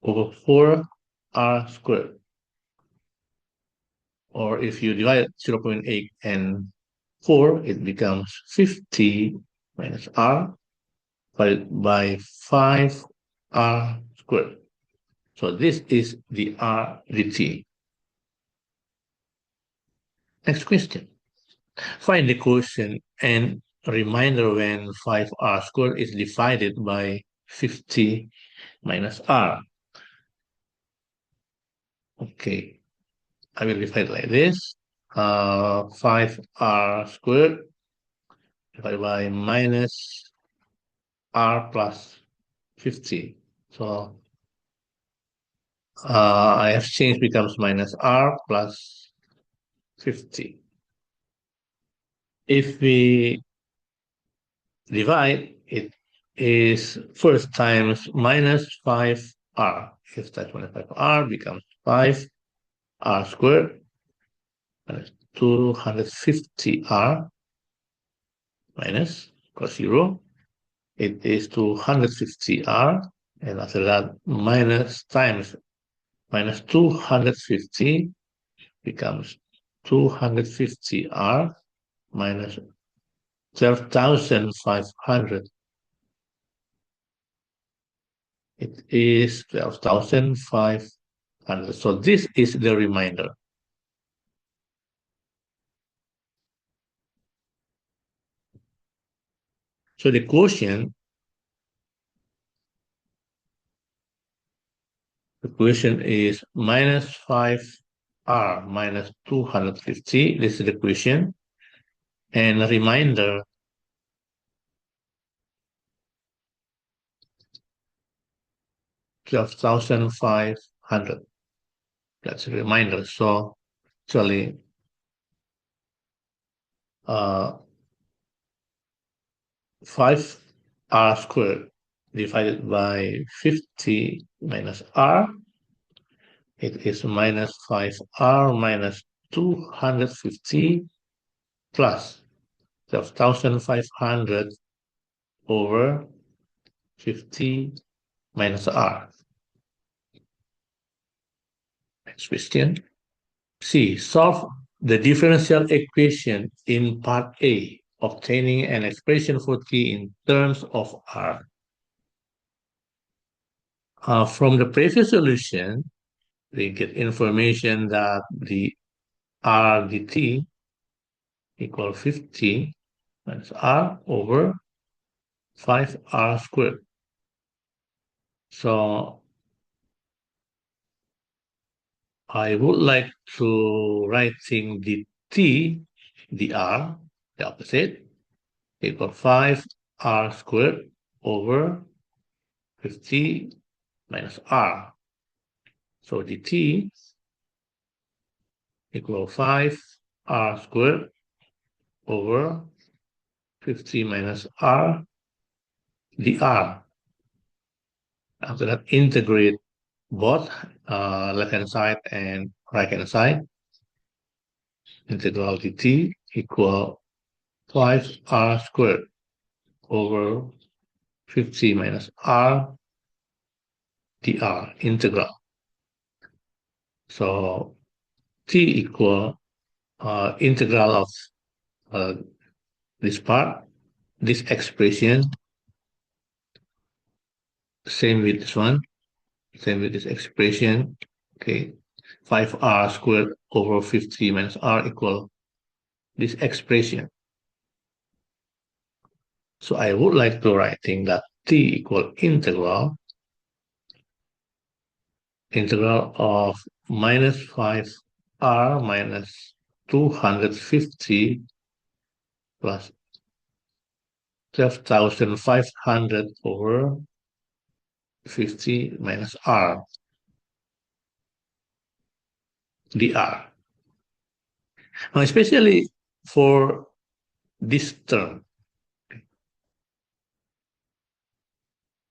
over 4 r squared. Or if you divide 0.8 and 4, it becomes 50 minus r divided by 5 r squared. So this is the r dt. Next question. Find the quotient and reminder when 5r squared is divided by 50 minus r. Okay, I will divide like this. 5r squared divided by minus r plus 50. So I have changed becomes minus r plus 50. If we divide, it is first times minus 5r. If that's minus 5r becomes 5r squared minus 250r minus cos 0. It is 250r, and after that minus times minus 250 becomes 250r minus 12,500. It is 12,500. So this is the remainder. So the quotient is minus 5r minus 250. This is the quotient. And a remainder 12,500. That's a reminder. So actually 5r squared divided by 50 minus r, it is minus 5r minus 250 plus 12,500 over 50 minus r. Next question. C. Solve the differential equation in part A, obtaining an expression for t in terms of r. From the previous solution, we get information that the r dt equal 50 minus r over 5r squared. So I would like to writing the t, the r, the opposite, equal 5r squared over 50 minus r. So the t equal 5r squared over 50 minus r dr. After that, integrate both left-hand side and right-hand side. Integral dt equal 5r squared over 50 minus r dr integral. So t equal integral of this part, this expression, same with this one, same with this expression, okay, 5r squared over 50 minus r equal this expression. So I would like to writing that t equal integral of minus 5r minus 250 plus 12,500 over 50 minus r dr. Now, especially for this term,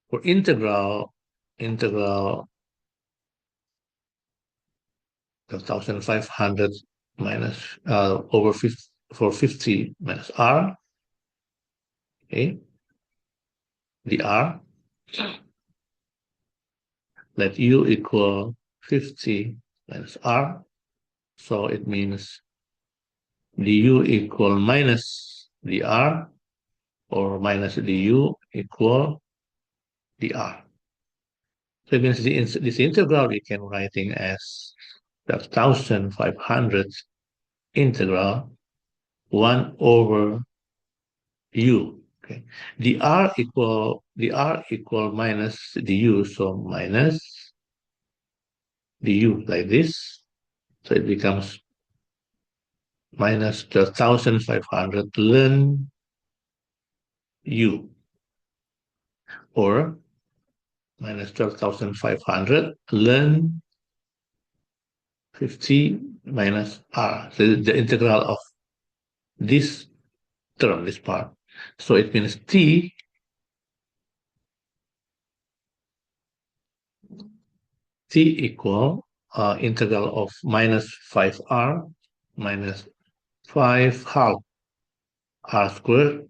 for integral 1,500 minus over 50 for 50 minus r, okay, dr, let u equal 50 minus r, so it means du equal minus dr or minus du equal dr. So it means this integral we can writing as 1,500 integral 1 over u. Okay, dr equal minus du, so minus du like this. So it becomes minus 12,500 ln u, or minus 12,500 ln 50 minus r. So the integral of this term, this part. So it means t equal integral of minus 5r minus 5 half r squared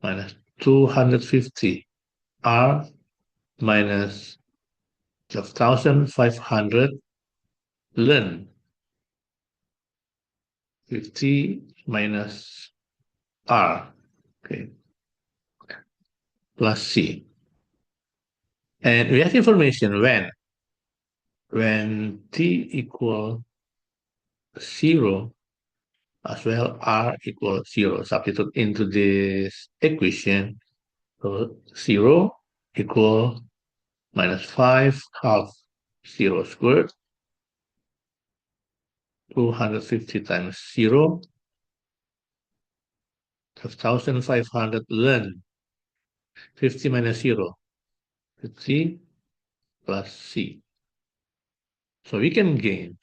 minus 250 r minus 12,500 ln 50 minus r, okay, plus c. And we have information when t equal 0 as well, r equal 0. Substitute into this equation. So 0 equal minus 5 half 0 squared, 250 times 0, 12,500 ln 50 minus 0, 50 plus c. So we can gain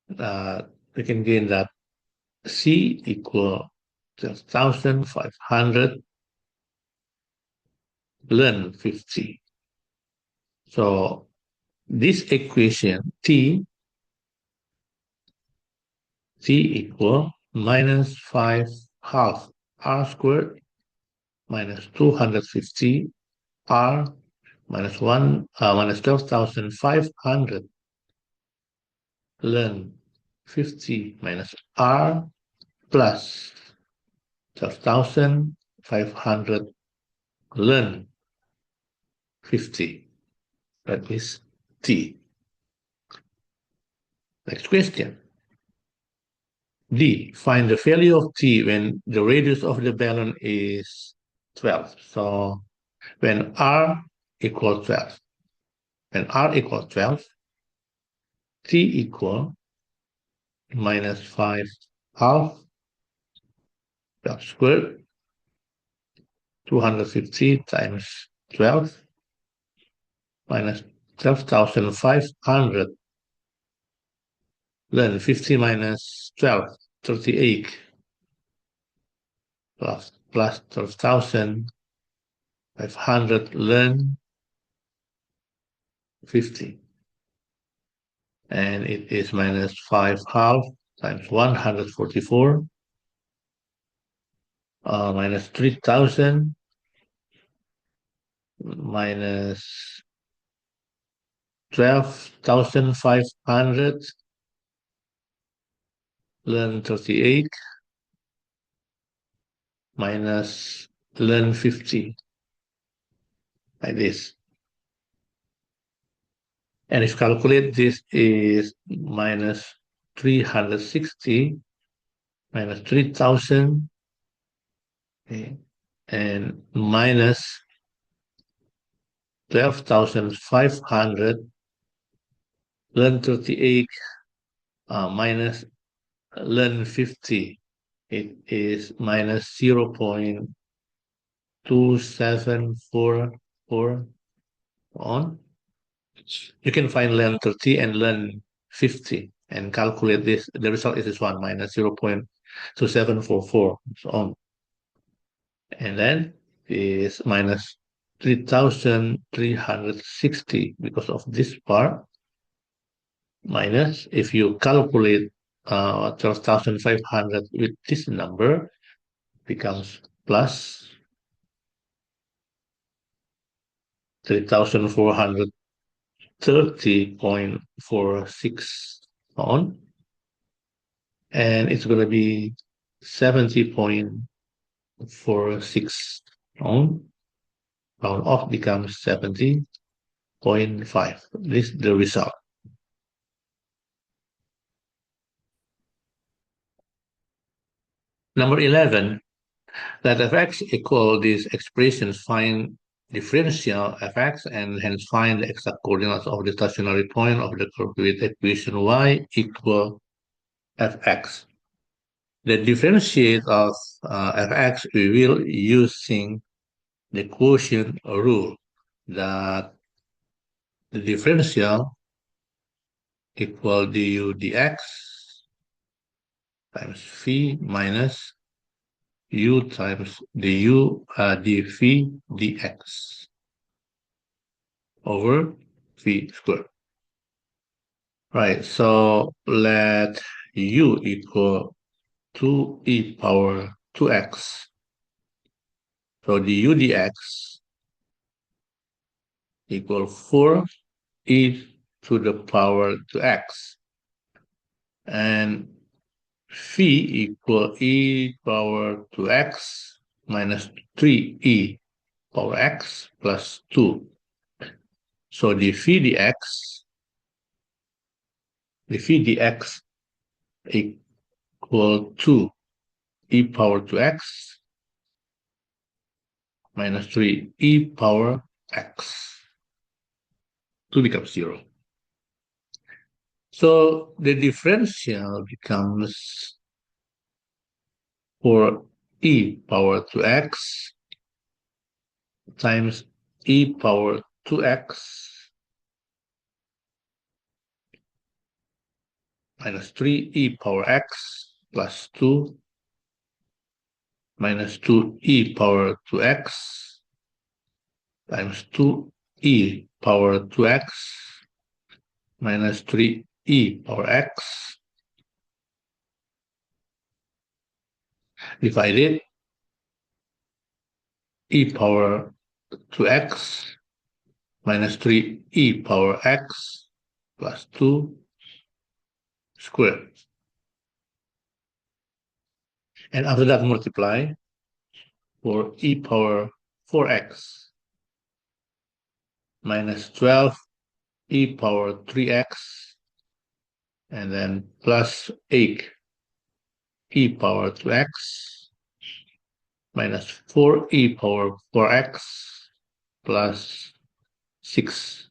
that c equal 12,500 ln 50. So this equation t equal minus 5 half r squared minus 250 r minus 12,500 ln 50 minus R plus 12,500 ln 50. That is T. Next question. D. Find the value of T when the radius of the balloon is 12. So when R equals 12, when R equals 12, T equal minus 5 half 12 squared, 250 times 12 minus 12,500 ln 50 minus 12, 38 plus 12,500 ln 50. And it is minus 5 half times 144 minus 3,000 minus 12,500 ln 38 minus ln 50, like this. And if you calculate, this is minus 360 minus 3,000, okay, and minus 12,500 ln 38 minus ln 50. It is minus 0.2744 on. You can find ln 30 and ln 50 and calculate this. The result is this one, minus 0.2744 so on. And then is minus 3,360 because of this part, minus, if you calculate 12,500 with this number, becomes plus 3,430.46 on, and it's going to be 70.46 on, round off becomes 70.5. This is the result. Number 11, let fx equal these expressions, find differential fx and hence find the exact coordinates of the stationary point of the curve with equation y equal fx. The differentiate of fx we will using the quotient rule, that the differential equal du dx times phi minus u times du dphi dx over phi squared. Right, so let u equal 2e power 2x. So du dx equal 4e to the power 2x. And phi equal e power 2x minus 3e power x plus 2. So the phi dx equal to e power 2x minus 3e power x. 2 becomes 0. So the differential becomes 4e power 2x times e power 2x minus 3e power x plus 2 minus 2e power 2x times 2e power 2x minus 3e power x divided e power 2x minus 3e power x plus 2 squared. And after that, multiply for e power 4x minus 12 e power 3x, and then plus 8 e power 2x minus 4 e power 4x plus 6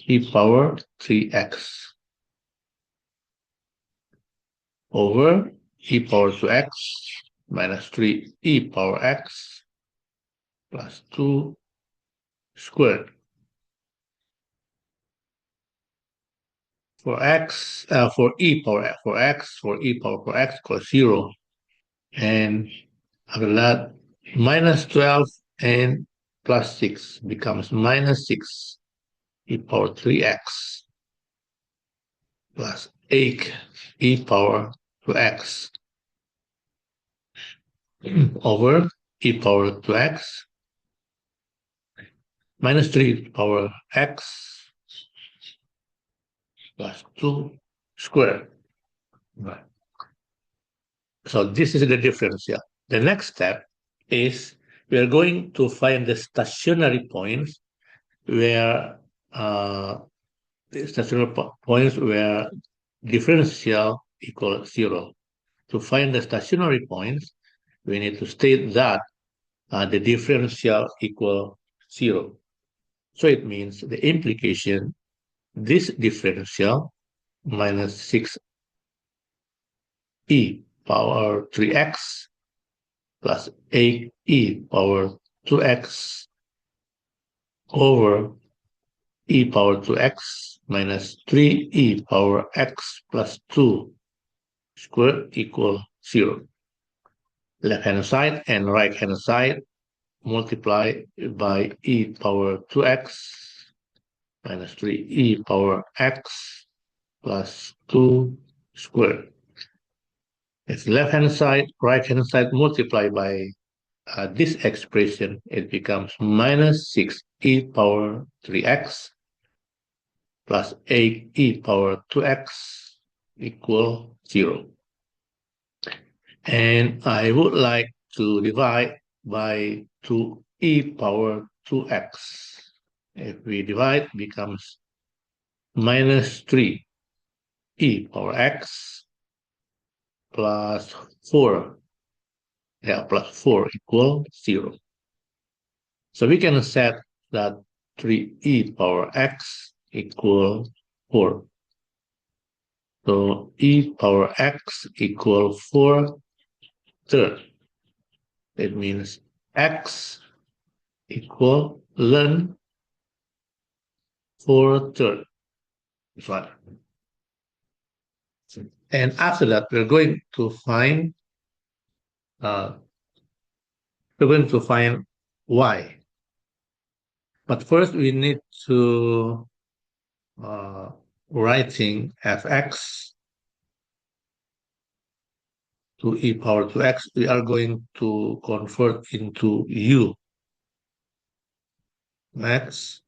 e power 3x over e power 2x minus 3 e power x plus 2 squared. For e power for x equals 0. And after that, minus 12 and plus 6 becomes minus 6 e power 3x plus 8 e power 2x over e power 2x minus 3 power x plus 2 squared. Right. So this is the difference here. The next step is we are going to find the stationary points where differential equals 0. To find the stationary points, we need to state that the differential equal 0. So it means the implication, this differential minus 6e power 3x plus 8e power 2x over e power 2x minus 3e power x plus 2 squared equal 0. Left-hand side and right-hand side multiply by e power 2x minus 3e power x plus 2 squared. If left-hand side, right-hand side multiply by this expression, it becomes minus 6e power 3x plus 8e power 2x equal 0. And I would like to divide by 2e power 2x. If we divide, it becomes minus 3e power x plus 4. Yeah, plus 4 equal 0. So we can set that 3e power x equal 4. So e power x equal 4 third. It means x equal ln 4 third. Right. And after that, we're going to find y. But first, we need to writing fx to e power 2x. We are going to convert into u. X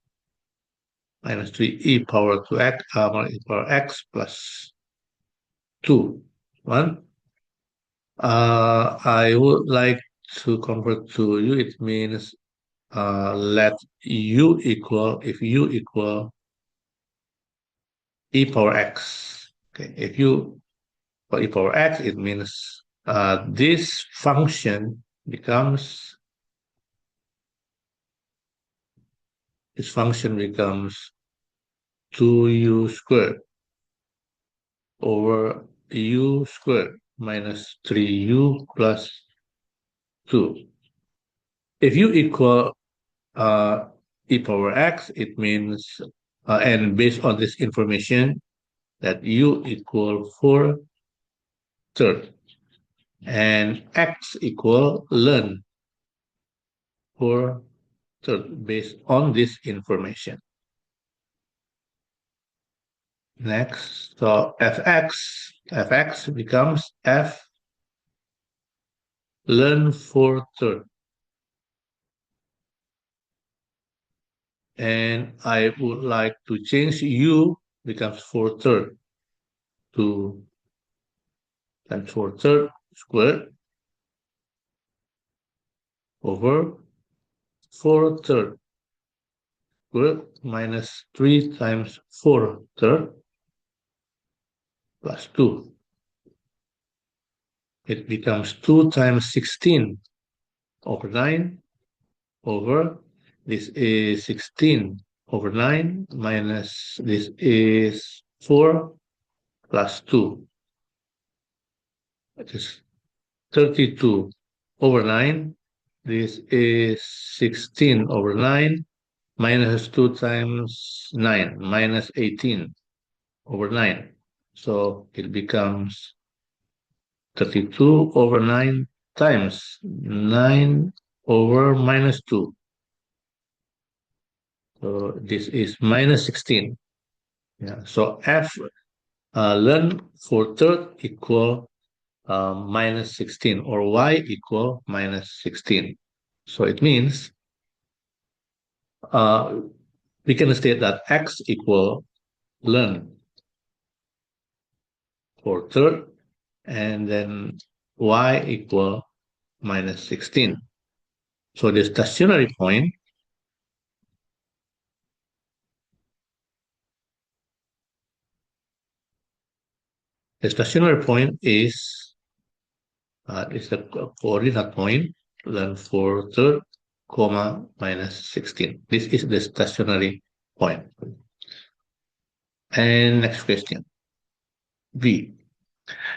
minus 3e power 2x e power x plus 2. 1. I would like to convert to u. It means let u equal, if u equal e power x. Okay, if u for e power x, it means this function becomes 2u squared over u squared minus 3u plus 2. If u equal e power x, it means, and based on this information, that u equal 4 third and x equal ln 4 third based on this information. Next, so fx becomes f ln 4 third. And I would like to change u becomes 4 third. 2 times 4 third squared over 4 third squared minus 3 times 4 third plus 2. It becomes 2 times 16 over 9 over, this is 16 over 9 minus this is 4 plus 2. It is 32 over 9. This is 16 over 9 minus 2 times 9 minus 18 over 9. So it becomes 32 over 9 times 9 over minus 2. So this is minus 16. Yeah. So f learn for third equal minus 16 or y equal minus 16. So it means we can state that x equal learn for third and then y equal minus 16. So the stationary point is the coordinate point learn for third comma minus 16. This is the stationary point. And next question. B.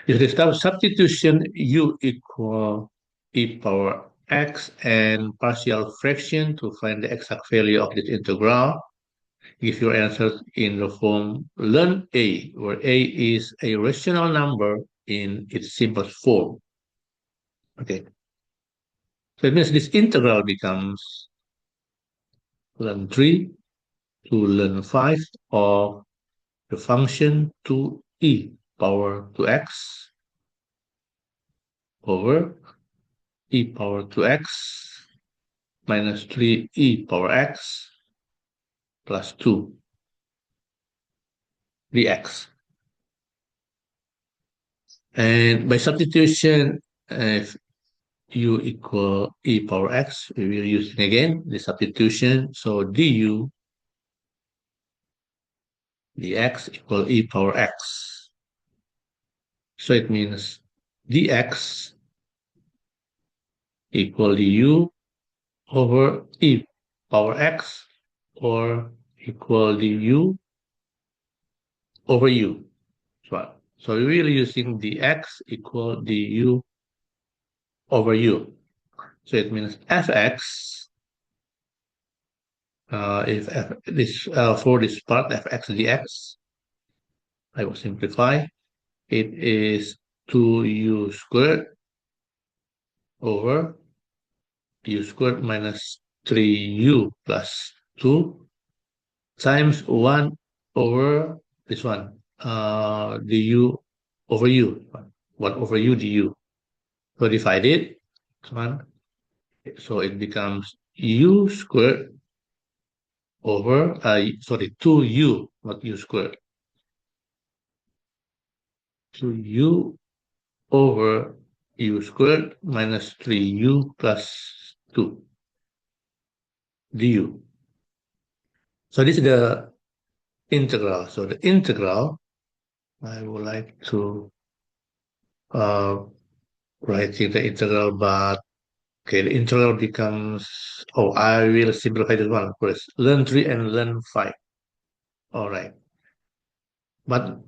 If the substitution u equal e power x and partial fraction to find the exact value of this integral, give your answers in the form learn a, where a is a rational number in its simplest form. Okay. So it means this integral becomes learn 3 to learn 5 of the function 2e power 2x over e power 2x minus 3e power x plus 2 dx. And by substitution, if u equal e power x, we will use again the substitution. So du dx equal e power x. So it means dx equal du over e power x or equal du over u. So we're really using dx equal du over u. So it means fx, if f, this for this part fx dx, I will simplify. It is 2u squared over u squared minus 3u plus 2 times 1 over this one, du over u, 1 over u du. So divide it, so it becomes u squared over, 2u, not u squared. 2u over u squared minus 3u plus 2 du. So this is the integral. So the integral, I would like to write the integral, but okay, the integral becomes, oh, I will simplify this one first. Learn 3 and learn 5. All right. But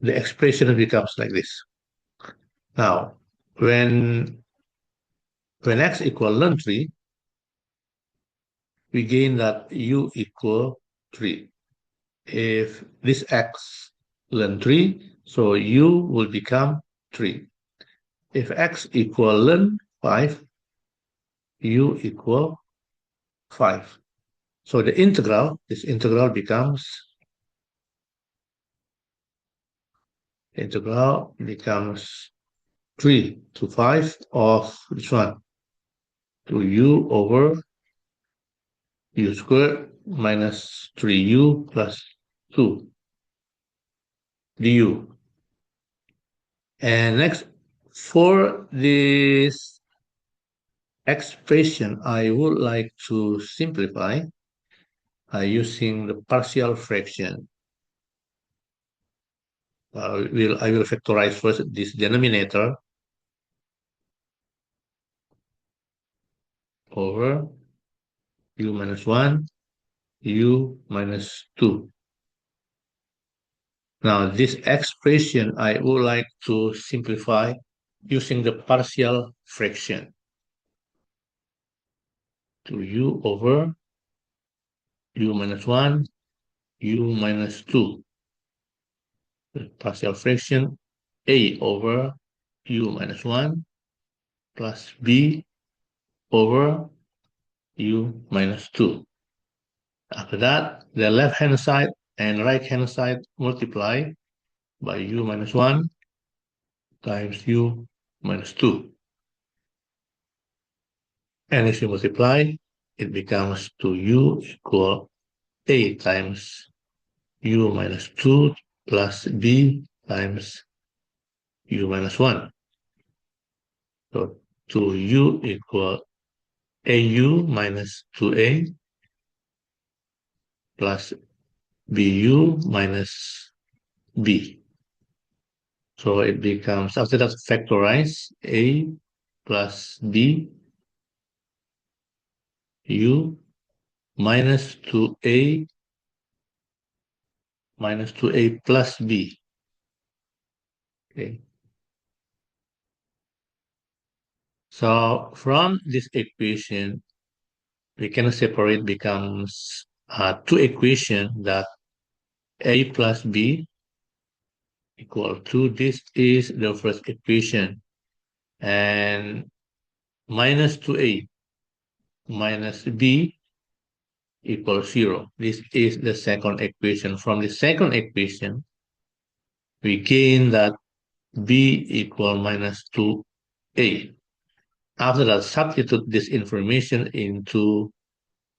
the expression becomes like this. Now, when x equal learn 3, we gain that u equal 3. If this x learn 3, so u will become 3. If x equal learn 5, u equal 5. So the integral, this integral becomes 3 to 5 of which one? 2u over u squared minus 3u plus 2 du. And next, for this expression, I would like to simplify using the partial fraction. I will factorize first this denominator over u minus 1, u minus 2. Now, this expression I would like to simplify using the partial fraction to u over u minus 1, u minus 2. The partial fraction a over u minus 1 plus b over u minus 2. After that, the left-hand side and right-hand side multiply by u minus 1 times u minus 2. And if you multiply, it becomes 2u equal a times u minus 2 plus b times u minus 1. So 2u equal au minus 2a plus bu minus b. So it becomes, after that, factorize a plus b u minus 2a minus 2a plus b. Okay. So from this equation, we can separate becomes two equations that a plus b equal to, this is the first equation, and minus 2a minus b equals 0. This is the second equation. From the second equation, we gain that b equal minus 2a. After that, substitute this information into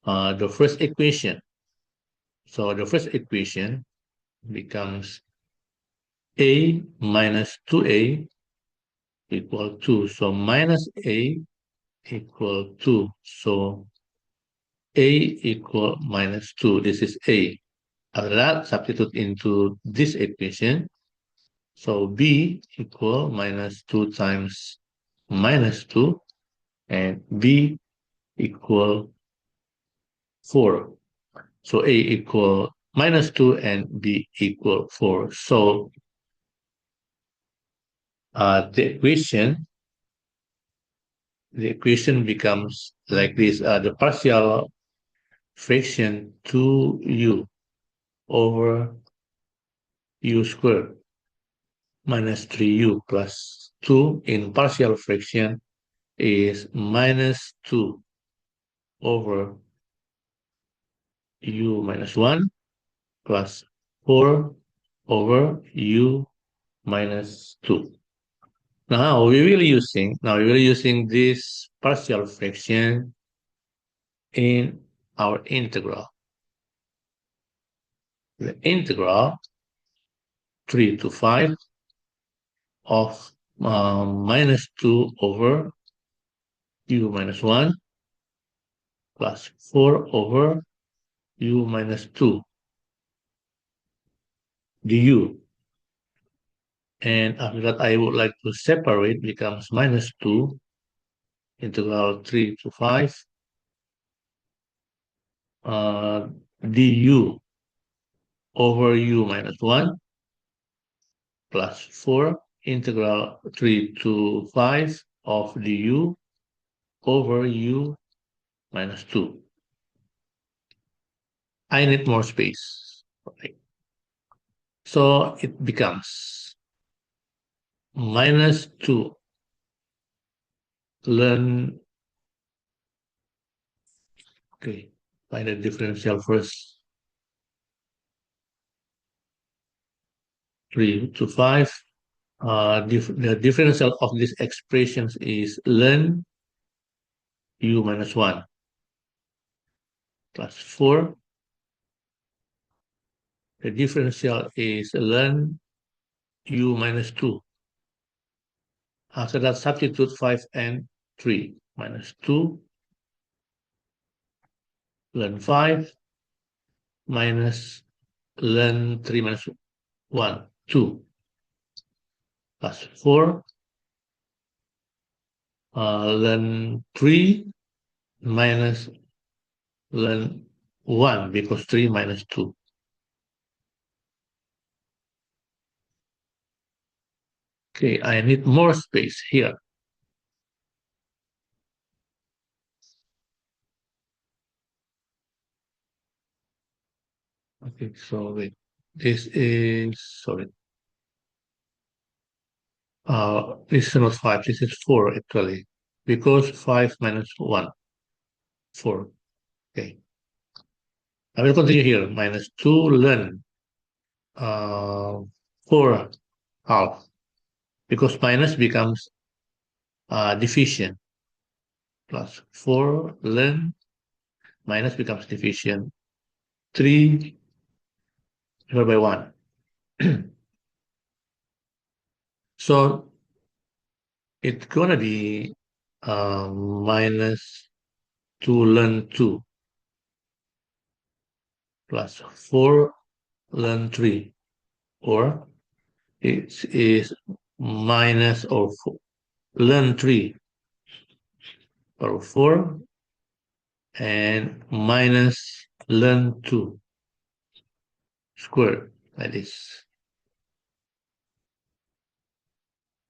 the first equation. So the first equation becomes a minus 2a equal 2. So minus a equal 2. So a equal minus 2. This is a. After that, substitute into this equation. So b equal minus 2 times minus 2, and b equal 4. So a equal minus 2 and b equal 4. So the equation becomes like this. The partial fraction 2u over u squared minus 3u plus 2 in partial fraction is minus 2 over u minus 1 plus 4 over u minus 2. Now we will using this partial fraction in our integral. The integral 3 to 5 of minus 2 over u minus 1 plus 4 over u minus 2 du. And after that, I would like to separate, becomes minus 2 integral 3 to 5 du over u minus 1 plus 4 integral 3 to 5 of du over u minus 2. I need more space. Okay. So it becomes minus 2 learn, okay, find the differential first. 3 to 5. The differential of these expressions is ln u minus 1 plus 4. The differential is ln u minus 2 After that, substitute 5 and 3. Minus 2, learn 5, minus learn 3 minus 1, 2, plus 4, learn 3 minus learn 1, because 3 minus 2. Okay, I need more space here. Okay, so wait, this is, sorry, this is not 5, this is 4 actually, because 5 minus 1, 4. Okay, I will continue here, minus 2 learn, uh, 4 half, because minus becomes division, plus 4 learn, minus becomes division, 3 divided by 1. So it's gonna be minus 2 learn 2 plus 4 learn 3, or it is minus or learn 3 or 4 and minus learn 2 squared, like this.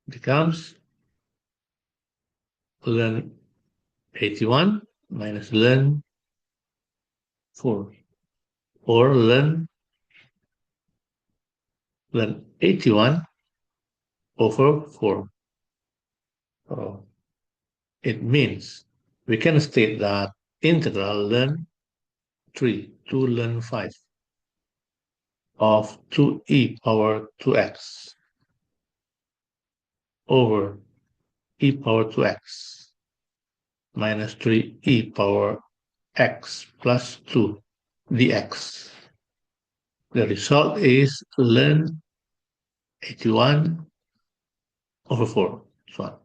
Becomes learn 81 minus learn 4, or learn 81 over 4. So it means we can state that integral learn 3 to learn 5 of 2e power 2x over e power 2x minus 3e power x plus 2 dx. The result is learn 81 over 4. So